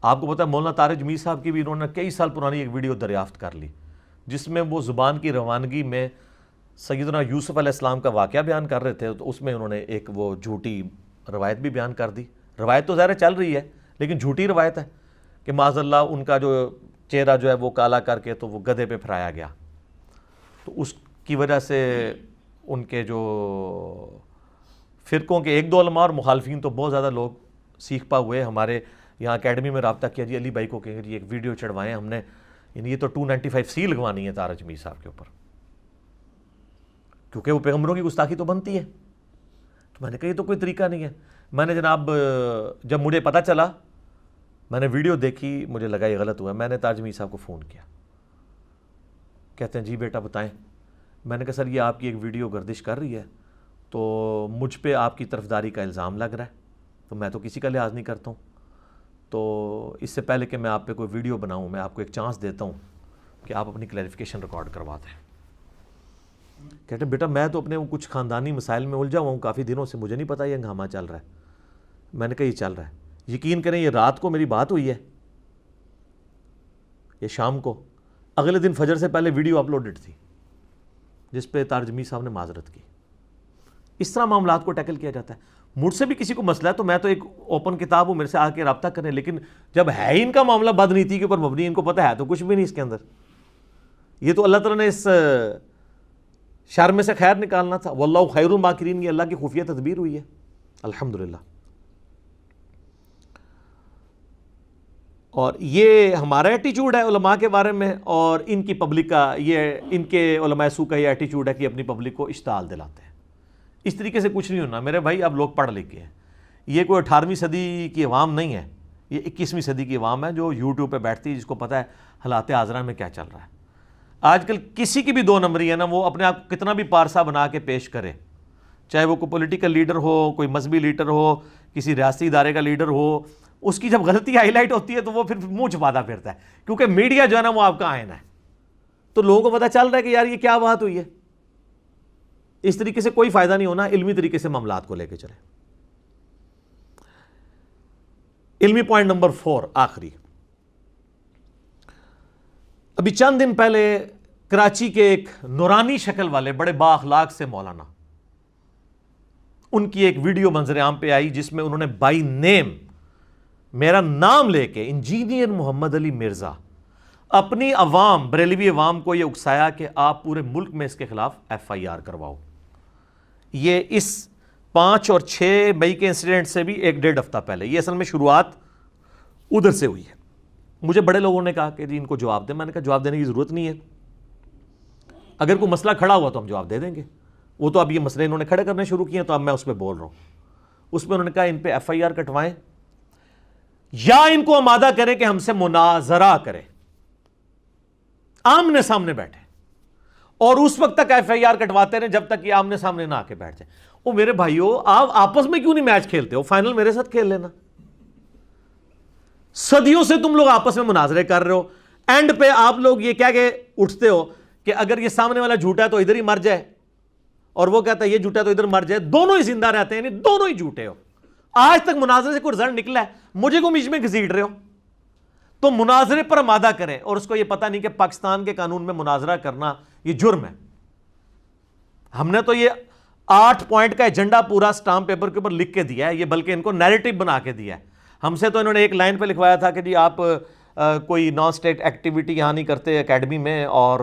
آپ کو پتہ ہے مولانا تارج میر صاحب کی بھی انہوں نے کئی سال پرانی ایک ویڈیو دریافت کر لی، جس میں وہ زبان کی روانگی میں سیدنا یوسف علیہ السلام کا واقعہ بیان کر رہے تھے، تو اس میں انہوں نے ایک وہ جھوٹی روایت بھی بیان کر دی۔ روایت تو ظاہر چل رہی ہے لیکن جھوٹی روایت ہے کہ معاذ اللہ ان کا جو چہرہ جو ہے وہ کالا کر کے تو وہ گدھے پہ پھرایا گیا، تو اس کی وجہ سے ان کے جو فرقوں کے ایک دو علماء اور مخالفین تو بہت زیادہ لوگ سیکھ پا ہوئے۔ ہمارے یہاں اکیڈمی میں رابطہ کیا، جی علی بھائی کو کہیں جی ایک ویڈیو چڑھوائیں ہم نے، یعنی یہ تو 295C لگوانی ہے تارج میر صاحب کے اوپر، کیونکہ وہ پیغمبروں کی گستاخی تو بنتی ہے۔ تو میں نے کہا یہ تو کوئی طریقہ نہیں ہے۔ میں نے جناب جب مجھے پتہ چلا، میں نے ویڈیو دیکھی، مجھے لگا یہ غلط ہوا، میں نے تارج میر صاحب کو فون کیا، کہتے ہیں جی بیٹا بتائیں۔ میں نے کہا سر یہ آپ کی ایک ویڈیو گردش کر رہی ہے تو مجھ پہ آپ کی طرفداری کا الزام لگ رہا ہے، تو میں تو کسی کا لحاظ نہیں کرتا ہوں، تو اس سے پہلے کہ میں آپ پہ کوئی ویڈیو بناؤں میں آپ کو ایک چانس دیتا ہوں کہ آپ اپنی کلیریفیکیشن ریکارڈ کروا دیں۔ کہتے ہیں بیٹا میں تو اپنے کچھ خاندانی مسائل میں الجھا ہوا ہوں کافی دنوں سے، مجھے نہیں پتا یہ ہنگامہ چل رہا ہے۔ میں نے کہا یہ چل رہا ہے، یقین کریں یہ رات کو میری بات ہوئی ہے، یہ شام کو، اگلے دن فجر سے پہلے ویڈیو اپلوڈڈ تھی جس پہ تارج میر صاحب نے معذرت کی۔ اس طرح معاملات کو ٹیکل کیا جاتا ہے۔ مجھ سے بھی کسی کو مسئلہ ہے تو میں تو ایک اوپن کتاب ہوں، میرے سے آ کے رابطہ کریں، لیکن جب ہے ان کا معاملہ بدنیتی کے اوپر مبنی، ان کو پتہ ہے تو کچھ بھی نہیں اس کے اندر، یہ تو اللہ تعالیٰ نے اس شر میں سے خیر نکالنا تھا۔ واللہ خیر الماکرین، یہ اللہ کی خفیہ تدبیر ہوئی ہے الحمدللہ۔ اور یہ ہمارا ایٹیچیوڈ ہے علماء کے بارے میں، اور ان کی پبلک کا یہ، ان کے علماء سو کا یہ ایٹیچیوڈ ہے کہ اپنی پبلک کو اشتعال دلاتے ہیں۔ اس طریقے سے کچھ نہیں ہونا میرے بھائی، اب لوگ پڑھ لکھ کے ہیں، یہ کوئی 18ویں صدی کی عوام نہیں ہے، یہ 21ویں صدی کی عوام ہے جو یوٹیوب پہ بیٹھتی ہے، جس کو پتہ ہے حالات حاضرہ میں کیا چل رہا ہے۔ آج کل کسی کی بھی دو نمبری ہے نا، وہ اپنے آپ کو کتنا بھی پارسا بنا کے پیش کرے، چاہے وہ کوئی پولیٹیکل لیڈر ہو، کوئی مذہبی لیڈر ہو، کسی ریاستی ادارے کا لیڈر ہو، اس کی جب غلطی ہائی لائٹ ہوتی ہے تو وہ پھر منہ چھپاتا پھرتا ہے، کیونکہ میڈیا جو ہے نا وہ آپ کا آئینہ ہے، تو لوگوں کو پتہ چل رہا ہے کہ یار یہ کیا بات ہوئی ہے۔ اس طریقے سے کوئی فائدہ نہیں ہونا، علمی طریقے سے معاملات کو لے کے چلیں۔ علمی پوائنٹ نمبر 4 آخری، ابھی چند دن پہلے کراچی کے ایک نورانی شکل والے بڑے با اخلاق سے مولانا، ان کی ایک ویڈیو منظر عام پہ آئی جس میں انہوں نے بائی نیم میرا نام لے کے انجینئر محمد علی مرزا اپنی عوام، بریلوی عوام کو یہ اکسایا کہ آپ پورے ملک میں اس کے خلاف FIR کرواؤ۔ یہ اس 5 اور 6 مئی کے انسیڈنٹ سے بھی 1-1.5 ہفتہ پہلے، یہ اصل میں شروعات ادھر سے ہوئی ہے۔ مجھے بڑے لوگوں نے کہا کہ جی ان کو جواب دیں، میں نے کہا جواب دینے کی ضرورت نہیں ہے، اگر کوئی مسئلہ کھڑا ہوا تو ہم جواب دے دیں گے، وہ تو اب یہ مسئلے انہوں نے کھڑے کرنے شروع کیے ہیں تو اب میں اس پہ بول رہا ہوں۔ اس پہ انہوں نے کہا ان پہ FIR کٹوائیں یا ان کو آمادہ کریں کہ ہم سے مناظرہ کریں۔ آمنے سامنے بیٹھے اور اس وقت تک ایف آئی آر کٹواتے رہے جب تک یہ آمنے سامنے نہ آ کے بیٹھ جائے. او میرے بھائیو، آپ آپس میں کیوں نہیں میچ کھیلتے ہو؟ فائنل میرے ساتھ کھیل لینا. صدیوں سے تم لوگ آپس میں مناظرے کر رہے ہو، اینڈ پہ آپ لوگ یہ کہہ کے اٹھتے ہو کہ اگر یہ سامنے والا جھوٹا ہے تو ادھر ہی مر جائے، اور وہ کہتا ہے یہ جھوٹا ہے تو ادھر مر جائے. دونوں ہی زندہ رہتے ہیں، یعنی دونوں ہی جھوٹے ہو. آج تک مناظرے سے کوئی رزلٹ نکلا ہے؟ مجھے کو بیچ میں گھسیٹ رہے ہو. تو مناظرے پر آمادہ کریں، اور اس کو یہ پتہ نہیں کہ پاکستان کے قانون میں مناظرہ کرنا یہ جرم ہے. ہم نے تو یہ 8 پوائنٹ کا ایجنڈا پورا سٹامپ پیپر کے اوپر لکھ کے دیا ہے، یہ بلکہ ان کو نیریٹو بنا کے دیا ہے. ہم سے تو انہوں نے ایک لائن پہ لکھوایا تھا کہ جی آپ کوئی نان اسٹیٹ ایکٹیویٹی یہاں نہیں کرتے اکیڈمی میں، اور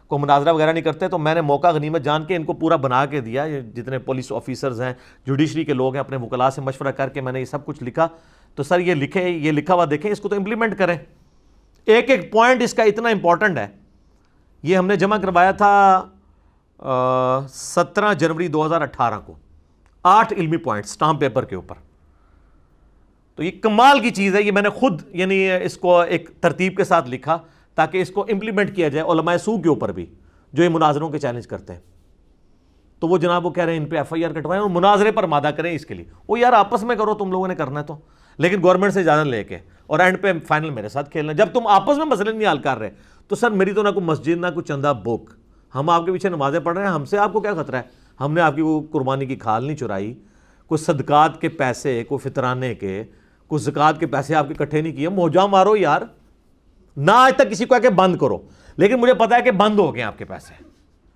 کوئی مناظرہ وغیرہ نہیں کرتے. تو میں نے موقع غنیمت جان کے ان کو پورا بنا کے دیا. یہ جتنے پولیس آفیسرز ہیں، جوڈیشری کے لوگ ہیں، اپنے وکلاء سے مشورہ کر کے میں نے یہ سب کچھ لکھا. تو سر یہ لکھا ہوا دیکھیں، اس کو تو امپلیمنٹ کریں. ایک ایک پوائنٹ اس کا اتنا امپورٹنٹ ہے. یہ ہم نے جمع کروایا تھا 17 جنوری 2018 کو، 8 علمی پوائنٹ سٹامپ پیپر کے اوپر. تو یہ کمال کی چیز ہے. یہ میں نے خود یعنی اس کو ایک ترتیب کے ساتھ لکھا تاکہ اس کو امپلیمنٹ کیا جائے علماء سو کے اوپر بھی، جو یہ مناظروں کے چیلنج کرتے ہیں. تو وہ جناب وہ کہہ رہے ہیں ان پہ ایف آئی آر کٹوائیں اور مناظرے پر مادہ کریں. اس کے لیے وہ یار آپس میں کرو، تم لوگوں نے کرنا ہے تو، لیکن گورنمنٹ سے اجازت لے کے، اور اینڈ پہ فائنل میرے ساتھ کھیلنا. جب تم آپس میں مسئلے نہیں حل کر رہے تو سر میری تو نہ کوئی مسجد نہ کوئی چندہ بک. ہم آپ کے پیچھے نمازیں پڑھ رہے ہیں، ہم سے آپ کو کیا خطرہ ہے؟ ہم نے آپ کی وہ قربانی کی کھال نہیں چرائی، کوئی صدقات کے پیسے، کوئی فطرانے کے، کوئی زکوٰۃ کے پیسے آپ کے اکٹھے نہیں کیے. موجہ مارو یار، نہ آج تک کسی کو کہ بند کرو، لیکن مجھے پتا ہے کہ بند ہو گئے آپ کے پیسے،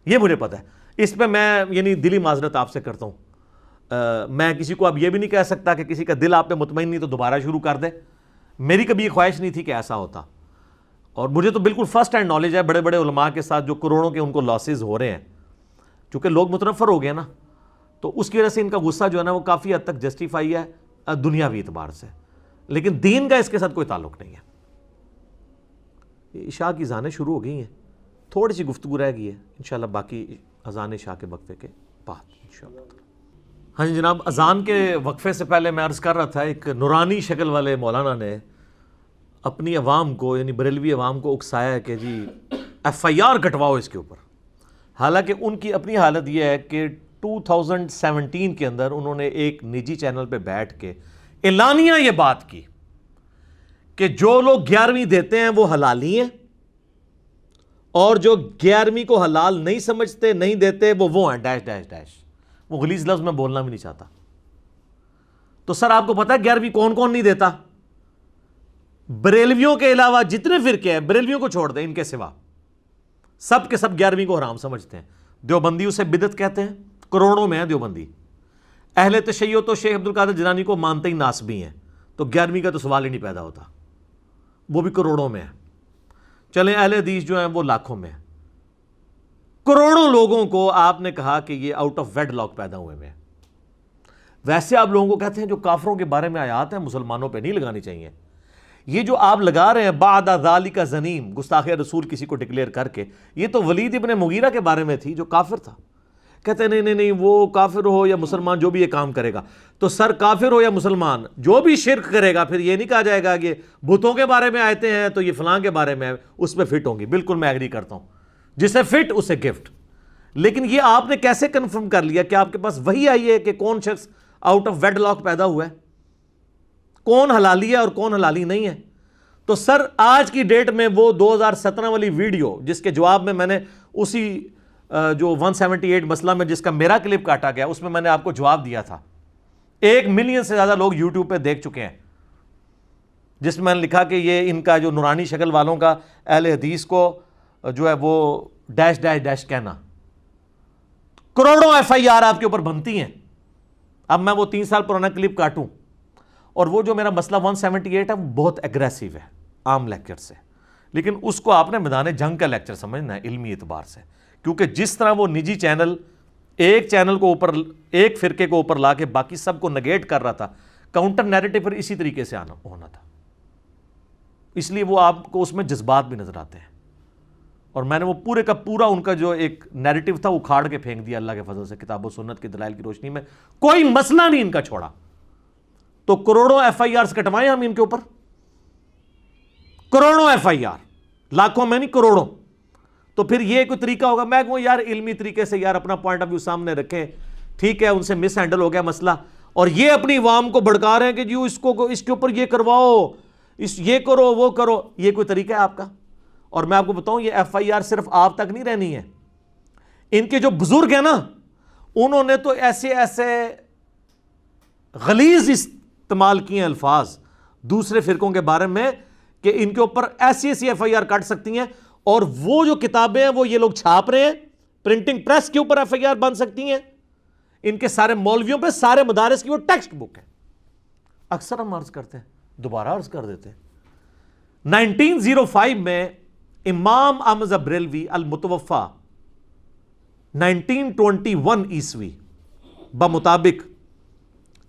یہ مجھے پتا ہے. اس پہ میں یعنی دلی معذرت آپ سے کرتا ہوں. میں کسی کو اب یہ بھی نہیں کہہ سکتا کہ کسی کا دل آپ پہ مطمئن نہیں تو دوبارہ شروع کر دے. میری کبھی یہ خواہش نہیں تھی کہ ایسا ہوتا، اور مجھے تو بالکل فرسٹ ہینڈ نالج ہے بڑے بڑے علماء کے ساتھ جو کروڑوں کے ان کو لاسز ہو رہے ہیں. چونکہ لوگ متنفر ہو گئے نا، تو اس کی وجہ سے ان کا غصہ جو ہے نا وہ کافی حد تک جسٹیفائی ہے دنیاوی اعتبار سے، لیکن دین کا اس کے ساتھ کوئی تعلق نہیں ہے. عشاء کی اذانیں شروع ہو گئی ہیں، تھوڑی سی گفتگو رہ گئی ہے، انشاءاللہ باقی اذان عشاء کے وقفے کے بعد انشاءاللہ. ہاں جی جناب، اذان کے وقفے سے پہلے میں عرض کر رہا تھا، ایک نورانی شکل والے مولانا نے اپنی عوام کو یعنی بریلوی عوام کو اکسایا ہے کہ جی ایف آئی آر کٹواؤ اس کے اوپر. حالانکہ ان کی اپنی حالت یہ ہے کہ 2017 کے اندر انہوں نے ایک نجی چینل پہ بیٹھ کے اعلانیہ یہ بات کی کہ جو لوگ 11ویں دیتے ہیں وہ حلالی ہیں، اور جو 11ویں کو حلال نہیں سمجھتے، نہیں دیتے، وہ ہیں ڈیش ڈیش ڈیش. وہ غلیظ لفظ میں بولنا بھی نہیں چاہتا. تو سر آپ کو پتا ہے 11ویں کون کون نہیں دیتا؟ بریلویوں کے علاوہ جتنے فرقے ہیں، بریلویوں کو چھوڑ دیں، ان کے سوا سب کے سب 11ویں کو حرام سمجھتے ہیں. دیوبندی اسے بدعت کہتے ہیں، کروڑوں میں ہیں دیوبندی. اہل تشیع تو شیخ عبد القادر جیلانی کو مانتے ہی ناسبی ہیں، تو 11ویں کا تو سوال ہی نہیں پیدا ہوتا، وہ بھی کروڑوں میں ہیں. چلیں اہل حدیث جو ہیں وہ لاکھوں میں ہیں. کروڑوں لوگوں کو آپ نے کہا کہ یہ آؤٹ آف ویڈ لاک پیدا ہوئے میں. ویسے آپ لوگوں کو کہتے ہیں جو کافروں کے بارے میں آیات ہیں مسلمانوں پہ نہیں لگانی چاہیے. یہ جو آپ لگا رہے ہیں بعد ذالک زنیم، گستاخ رسول کسی کو ڈکلیئر کر کے، یہ تو ولید ابن مغیرہ کے بارے میں تھی جو کافر تھا. کہتے ہیں نہیں وہ کافر ہو یا مسلمان جو بھی یہ کام کرے گا. تو سر کافر ہو یا مسلمان جو بھی شرک کرے گا، پھر یہ نہیں کہا جائے گا کہ بتوں کے بارے میں آیتیں ہیں تو یہ فلاں کے بارے میں اس پہ فٹ ہوں گی. بالکل میں ایگری کرتا ہوں، جسے فٹ اسے گفٹ. لیکن یہ آپ نے کیسے کنفرم کر لیا کہ آپ کے پاس وہی آئی ہے کہ کون شخص آؤٹ آف ویڈ لاک پیدا ہوا ہے، کون حلالی ہے اور کون حلالی نہیں ہے؟ تو سر آج کی ڈیٹ میں وہ 2017 والی ویڈیو جس کے جواب میں میں نے اسی جو 178 مسئلہ میں جس کا میرا کلپ کاٹا گیا، اس میں میں نے آپ کو جواب دیا تھا. 1 ملین سے زیادہ لوگ یوٹیوب پہ دیکھ چکے ہیں، جس میں میں نے لکھا کہ یہ ان کا جو نورانی شکل والوں کا اہل حدیث کو جو ہے وہ ڈیش ڈیش ڈیش کہنا. کروڑوں ایف آئی آر آپ کے اوپر بنتی ہیں. اب میں وہ 3 سال پرانا کلپ کاٹوں، اور وہ جو میرا مسئلہ 178 ہے وہ بہت ایگریسیو ہے عام لیکچر سے، لیکن اس کو آپ نے میدان جنگ کا لیکچر سمجھنا ہے علمی اعتبار سے. کیونکہ جس طرح وہ نجی چینل ایک چینل کو اوپر، ایک فرقے کو اوپر لا کے باقی سب کو نگیٹ کر رہا تھا، کاؤنٹر نیریٹو پر اسی طریقے سے ہونا تھا. اس لیے وہ آپ کو اس میں جذبات بھی نظر آتے ہیں، اور میں نے وہ پورے کا پورا ان کا جو ایک نیریٹو تھا وہ کھاڑ کے پھینک دیا اللہ کے فضل سے کتاب و سنت کی دلائل کی روشنی میں. کوئی مسئلہ نہیں ان کا چھوڑا. تو کروڑوں ایف آئی آرز کٹوائیں ہم ان کے اوپر، کروڑوں ایف آئی آر، لاکھوں میں نہیں کروڑوں. تو پھر یہ کوئی طریقہ ہوگا؟ میں کہوں یار علمی طریقے سے یار اپنا پوائنٹ آف ویو سامنے رکھیں، ٹھیک ہے ان سے مس ہینڈل ہو گیا مسئلہ، اور یہ اپنی عوام کو بھڑکا رہے ہیں کہ جی اس کے اوپر یہ کرواؤ، یہ کرو وہ کرو، یہ کوئی طریقہ ہے آپ کا؟ اور میں آپ کو بتاؤں یہ ایف آئی آر صرف آپ تک نہیں رہنی ہے، ان کے جو بزرگ ہیں نا انہوں نے تو ایسے ایسے غلیظ استعمال کیے ہیں الفاظ دوسرے فرقوں کے بارے میں کہ ان کے اوپر ایسی ایسی ایف آئی آر کٹ سکتی ہیں، اور وہ جو کتابیں ہیں وہ یہ لوگ چھاپ رہے ہیں، پرنٹنگ پریس کے اوپر ایف آئی آر بن سکتی ہیں، ان کے سارے مولویوں پہ سارے مدارس کی وہ ٹیکسٹ بک ہے۔ اکثر ہم عرض کرتے ہیں، دوبارہ عرض کر دیتے ہیں، 1905 میں امام احمد بریلوی المتوفا 1921 عیسوی بمطابق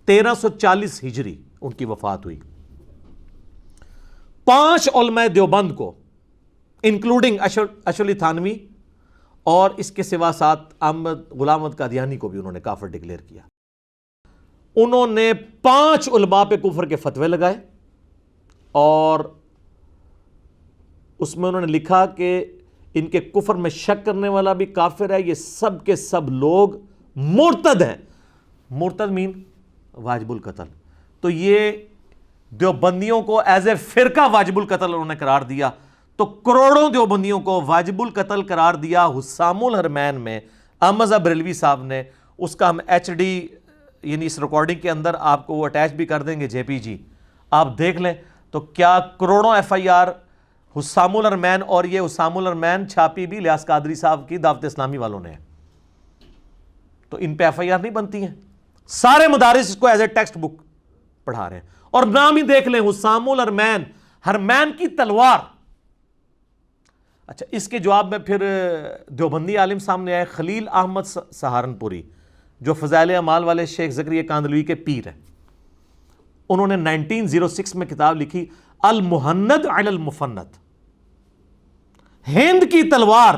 1340 ہجری ان کی وفات ہوئی۔ 5 علماء دیوبند کو انکلوڈنگ اشرف علی تھانوی اور اس کے سوا ساتھ غلام احمد قادیانی کو بھی انہوں نے کافر ڈکلیئر کیا۔ انہوں نے 5 علماء پہ کفر کے فتوے لگائے، اور اس میں انہوں نے لکھا کہ ان کے کفر میں شک کرنے والا بھی کافر ہے، یہ سب کے سب لوگ مرتد ہیں۔ مرتد مین واجب القتل۔ تو یہ دیوبندیوں کو ایز اے فرقہ واجب القتل انہوں نے قرار دیا، تو کروڑوں دیوبندیوں کو واجب القتل قرار دیا حسام الحرمین میں احمد بریلوی صاحب نے۔ اس کا ہم ایچ ڈی یعنی اس ریکارڈنگ کے اندر آپ کو وہ اٹیچ بھی کر دیں گے جے پی جی، آپ دیکھ لیں تو کیا کروڑوں ایف آئی آر حسام الحرمین، اور یہ حسام الحرمین چھاپی بھی الیاس قادری صاحب کی دعوت اسلامی والوں نے، تو ان پہ ایف آئی آر نہیں بنتی ہیں۔ سارے مدارس اس کو ایز اے ٹیکسٹ بک پڑھا رہے ہیں، اور نام ہی دیکھ لیں حسام الحرمین، حرمین کی تلوار۔ اچھا، اس کے جواب میں پھر دیوبندی عالم سامنے آئے، خلیل احمد سہارنپوری، جو فضائل اعمال والے شیخ زکریا کاندھلوی کے پیر ہیں۔ انہوں نے 1906 میں کتاب لکھی المحند علی المفند، ہند کی تلوار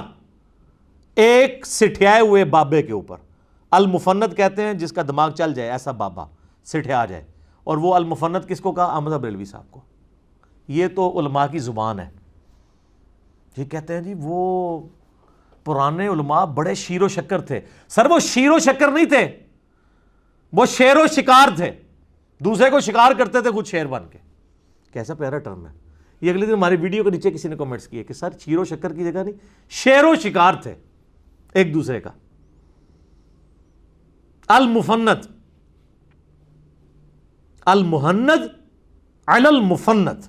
ایک سٹھیائے ہوئے بابے کے اوپر۔ المفند کہتے ہیں جس کا دماغ چل جائے، ایسا بابا سٹھیا جائے، اور وہ المفند کس کو کہا؟ احمد بریلوی صاحب کو۔ یہ تو علماء کی زبان ہے۔ یہ کہتے ہیں جی وہ پرانے علماء بڑے شیر و شکر تھے۔ سر وہ شیر و شکر نہیں تھے، وہ شیر و شکار تھے، دوسرے کو شکار کرتے تھے خود شیر بن کے۔ کیسا پیارا ٹرم ہے یہ۔ اگلے دن ہماری ویڈیو کے نیچے کسی نے کمنٹس کیے کہ سر شیر و شکر کی جگہ نہیں، شیر و شکار تھے ایک دوسرے کا۔ المفند، المحند علی المفند،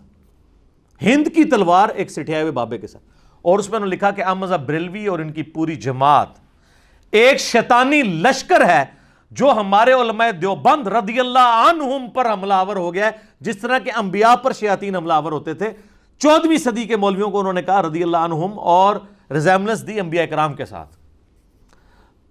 ہند کی تلوار ایک سٹھیائے ہوئے بابے کے ساتھ۔ اور اس میں انہوں نے لکھا کہ احمد بریلوی اور ان کی پوری جماعت ایک شیطانی لشکر ہے جو ہمارے علماء دیوبند رضی اللہ عنہم پر حملہ آور ہو گیا ہے، جس طرح کہ انبیاء پر شیاطین حملہ آور ہوتے تھے۔ 14ویں صدی کے مولویوں کو انہوں نے کہا رضی اللہ عنہم، اور ریزیمبلنس دی انبیاء کرام کے ساتھ۔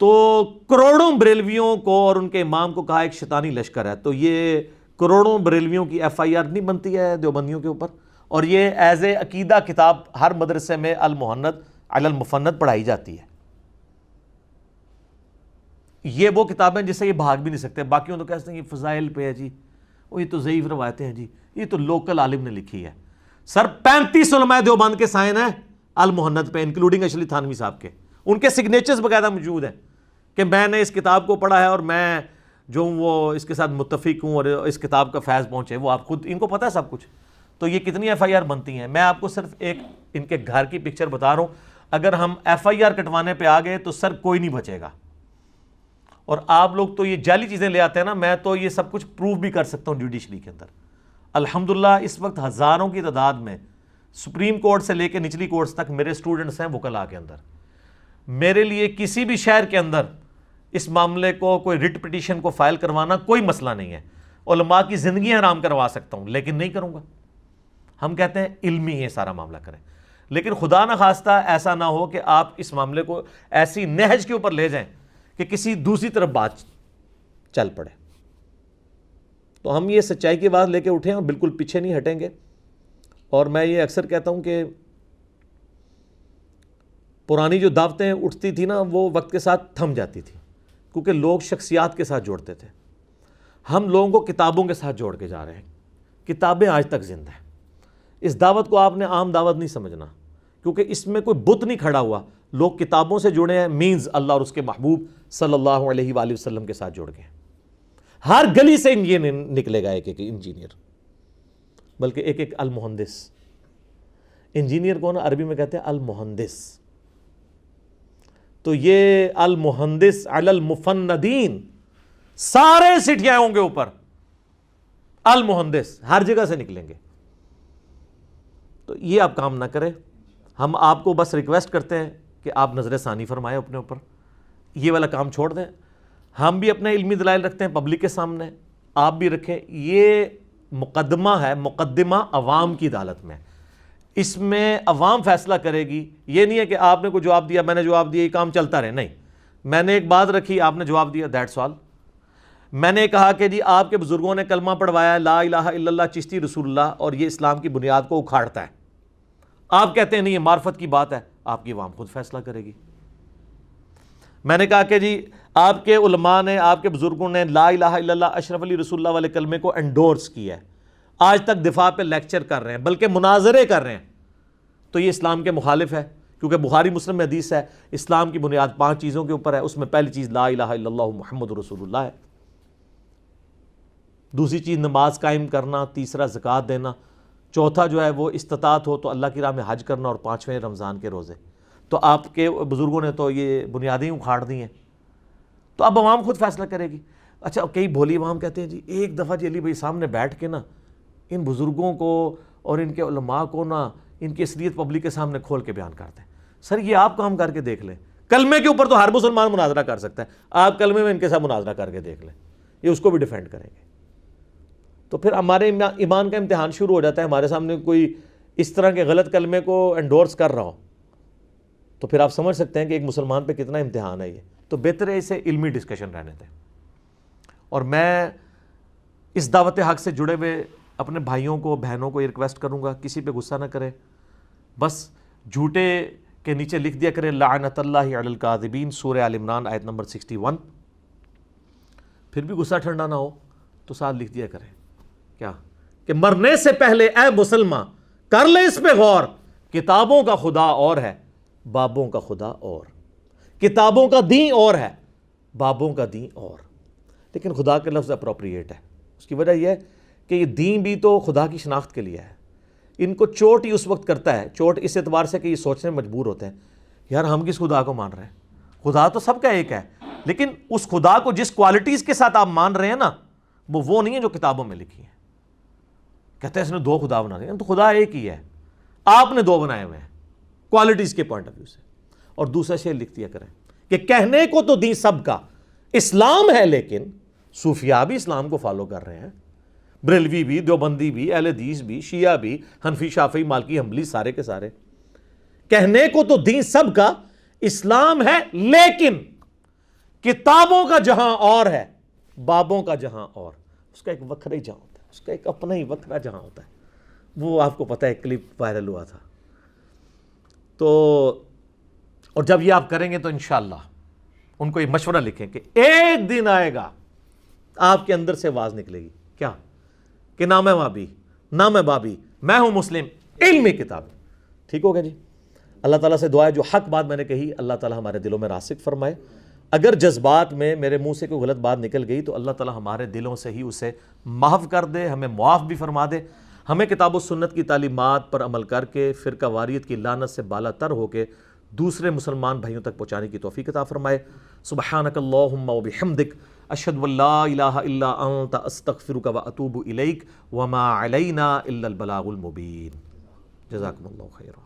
تو کروڑوں بریلویوں کو اور ان کے امام کو کہا ایک شیطانی لشکر ہے۔ تو یہ کروڑوں بریلویوں کی ایف آئی آر نہیں بنتی ہے دیوبندیوں کے اوپر، اور یہ ایز اے عقیدہ کتاب ہر مدرسے میں المحند علی المفند پڑھائی جاتی ہے۔ یہ وہ کتابیں جس سے یہ بھاگ بھی نہیں سکتے۔ باقیوں تو کہتے ہیں یہ فضائل پہ ہے جی، وہ یہ تو ضعیف روایتیں ہیں جی، یہ تو لوکل عالم نے لکھی ہے۔ سر 35 علماء دیوبند کے سائن ہیں المحند پہ، انکلوڈنگ اشرف علی تھانوی صاحب کے، ان کے سگنیچرز باقاعدہ موجود ہیں کہ میں نے اس کتاب کو پڑھا ہے اور میں جو ہوں وہ اس کے ساتھ متفق ہوں اور اس کتاب کا فیض پہنچے، وہ آپ خود ان کو پتہ ہے سب کچھ۔ تو یہ کتنی ایف آئی آر بنتی ہیں؟ میں آپ کو صرف ایک ان کے گھر کی پکچر بتا رہا ہوں۔ اگر ہم ایف آئی آر کٹوانے پہ آ گئے تو سر کوئی نہیں بچے گا۔ اور آپ لوگ تو یہ جعلی چیزیں لے آتے ہیں نا، میں تو یہ سب کچھ پروف بھی کر سکتا ہوں جوڈیشری کے اندر۔ الحمدللہ اس وقت ہزاروں کی تعداد میں سپریم کورٹ سے لے کے نچلی کورٹس تک میرے سٹوڈنٹس ہیں وکلاء کے اندر۔ میرے لیے کسی بھی شہر کے اندر اس معاملے کو کوئی ریٹ پٹیشن کو فائل کروانا کوئی مسئلہ نہیں ہے۔ علماء کی زندگی حرام کروا سکتا ہوں لیکن نہیں کروں گا۔ ہم کہتے ہیں علمی ہے سارا معاملہ کریں، لیکن خدا نہ خواستہ ایسا نہ ہو کہ آپ اس معاملے کو ایسی نہج کے اوپر لے جائیں کہ کسی دوسری طرف بات چل پڑے۔ تو ہم یہ سچائی کی بات لے کے اٹھیں اور بالکل پیچھے نہیں ہٹیں گے۔ اور میں یہ اکثر کہتا ہوں کہ پرانی جو دعوتیں اٹھتی تھی نا وہ وقت کے ساتھ تھم جاتی تھی، کیونکہ لوگ شخصیات کے ساتھ جوڑتے تھے۔ ہم لوگوں کو کتابوں کے ساتھ جوڑ کے جا رہے ہیں، کتابیں آج تک زندہ ہیں۔ اس دعوت کو آپ نے عام دعوت نہیں سمجھنا، کیونکہ اس میں کوئی بت نہیں کھڑا ہوا۔ لوگ کتابوں سے جڑے ہیں مینز اللہ اور اس کے محبوب صلی اللہ علیہ وآلہ وسلم کے ساتھ جڑ گئے. ہر گلی سے انجینئر نکلے گا، ایک ایک انجینئر، بلکہ ایک ایک المہندس. انجینئر کو نا عربی میں کہتے ہیں المہندس. تو یہ المہندس علی المفندین، سارے سٹیاں ہوں گے اوپر، المہندس ہر جگہ سے نکلیں گے. تو یہ آپ کام نہ کریں. ہم آپ کو بس ریکویسٹ کرتے ہیں کہ آپ نظر ثانی فرمائیں اپنے اوپر، یہ والا کام چھوڑ دیں. ہم بھی اپنے علمی دلائل رکھتے ہیں پبلک کے سامنے، آپ بھی رکھیں. یہ مقدمہ ہے، مقدمہ عوام کی عدالت میں، اس میں عوام فیصلہ کرے گی. یہ نہیں ہے کہ آپ نے کوئی جواب دیا، میں نے جواب دیا، یہ کام چلتا رہے. نہیں، میں نے ایک بات رکھی، آپ نے جواب دیا، دیٹس آل. میں نے کہا کہ جی آپ کے بزرگوں نے کلمہ پڑھوایا لا الہ الا اللہ چشتی رسول اللہ، اور یہ اسلام کی بنیاد کو اکھاڑتا ہے. آپ کہتے ہیں نہیں یہ معرفت کی بات ہے، آپ کی عوام خود فیصلہ کرے گی. میں نے کہا کہ جی آپ کے علماء نے، آپ کے بزرگوں نے لا الہ الا اللہ اشرف علی رسول اللہ والے کلمے کو انڈورس کیا ہے، آج تک دفاع پہ لیکچر کر رہے ہیں، بلکہ مناظرے کر رہے ہیں، تو یہ اسلام کے مخالف ہے. کیونکہ بخاری مسلم میں حدیث ہے اسلام کی بنیاد 5 چیزوں کے اوپر ہے، اس میں پہلی چیز لا الہ الا اللہ محمد رسول اللہ ہے. دوسری چیز نماز قائم کرنا، تیسرا زکوٰۃ دینا، چوتھا جو ہے وہ استطاعت ہو تو اللہ کی راہ میں حج کرنا، اور 5ویں رمضان کے روزے. تو آپ کے بزرگوں نے تو یہ بنیادیں اکھاڑ دی ہیں. تو اب عوام خود فیصلہ کرے گی. اچھا کئی بھولی عوام کہتے ہیں جی ایک دفعہ جی علی بھائی سامنے بیٹھ کے نا ان بزرگوں کو اور ان کے علماء کو نا ان کی اصلیت پبلک کے سامنے کھول کے بیان کرتے ہیں. سر یہ آپ کام کر کے دیکھ لیں، کلمے کے اوپر تو ہر مسلمان مناظرہ کر سکتا ہے، آپ کلمے میں ان کے ساتھ مناظرہ کر کے دیکھ لیں، یہ اس کو بھی ڈیفینڈ کریں گے. تو پھر ہمارے ایمان کا امتحان شروع ہو جاتا ہے. ہمارے سامنے کوئی اس طرح کے غلط کلمے کو انڈورس کر رہا ہو تو پھر آپ سمجھ سکتے ہیں کہ ایک مسلمان پہ کتنا امتحان ہے یہ. تو بہتر ہے اسے علمی ڈسکشن رہنے دیں. اور میں اس دعوت حق سے جڑے ہوئے اپنے بھائیوں کو بہنوں کو یہ ریکویسٹ کروں گا، کسی پہ غصہ نہ کریں، بس جھوٹے کے نیچے لکھ دیا کریں لعنت اللہ علی الکاذبین، سورہ آل عمران آیت نمبر 61. پھر بھی غصہ ٹھنڈا نہ ہو تو ساتھ لکھ دیا کریں کیا کہ مرنے سے پہلے اے مسلمان کر لے اس پہ غور، کتابوں کا خدا اور ہے، بابوں کا خدا اور. کتابوں کا دین اور ہے، بابوں کا دین اور. لیکن خدا کا لفظ اپروپریٹ ہے. اس کی وجہ یہ ہے کہ یہ دین بھی تو خدا کی شناخت کے لیے ہے. ان کو چوٹ ہی اس وقت کرتا ہے، چوٹ اس اعتبار سے کہ یہ سوچنے میں مجبور ہوتے ہیں یار ہم کس خدا کو مان رہے ہیں. خدا تو سب کا ایک ہے، لیکن اس خدا کو جس کوالٹیز کے ساتھ آپ مان رہے ہیں نا وہ نہیں ہے جو کتابوں میں لکھی ہے. کہتے ہیں اس نے 2 خدا بنا دیے، تو خدا ایک ہی ہے، آپ نے 2 بنائے ہوئے ہیں کوالٹیز کے پوائنٹ آف ویو سے. اور دوسرا شعر لکھ دیا کریں کہ کہنے کو تو دین سب کا اسلام ہے، لیکن صوفیاء بھی اسلام کو فالو کر رہے ہیں، بریلوی بھی، دیوبندی بھی، اہل حدیث بھی، شیعہ بھی، حنفی، شافعی، مالکی، حنبلی، سارے کے سارے. کہنے کو تو دین سب کا اسلام ہے، لیکن کتابوں کا جہاں اور ہے، بابوں کا جہاں اور. اس کا ایک وکھرا ہی جہاں ہوتا ہے، اس کا ایک اپنا ہی وکھرا جہاں ہوتا ہے. وہ آپ کو پتہ ہے کلپ وائرل ہوا تھا. تو اور جب یہ آپ کریں گے تو انشاءاللہ ان کو یہ مشورہ لکھیں کہ ایک دن آئے گا آپ کے اندر سے آواز نکلے گی کیا کہ نہ میں وہابی نہ میں بابی، میں ہوں مسلم، علمی کتاب. ٹھیک ہوگا جی. اللہ تعالیٰ سے دعا ہے جو حق بات میں نے کہی اللہ تعالیٰ ہمارے دلوں میں راسخ فرمائے. اگر جذبات میں میرے منہ سے کوئی غلط بات نکل گئی تو اللہ تعالیٰ ہمارے دلوں سے ہی اسے محو کر دے، ہمیں معاف بھی فرما دے. ہمیں کتاب و سنت کی تعلیمات پر عمل کر کے فرقہ واریت کی لعنت سے بالا تر ہو کے دوسرے مسلمان بھائیوں تک پہنچانے کی توفیق عطا فرمائے. سبحانک اللہم و بحمدک اشہد ان لا الہ الا انت استغفرک و اتوب الیک وما علینا الا البلاغ المبین. جزاکم اللہ خیرا.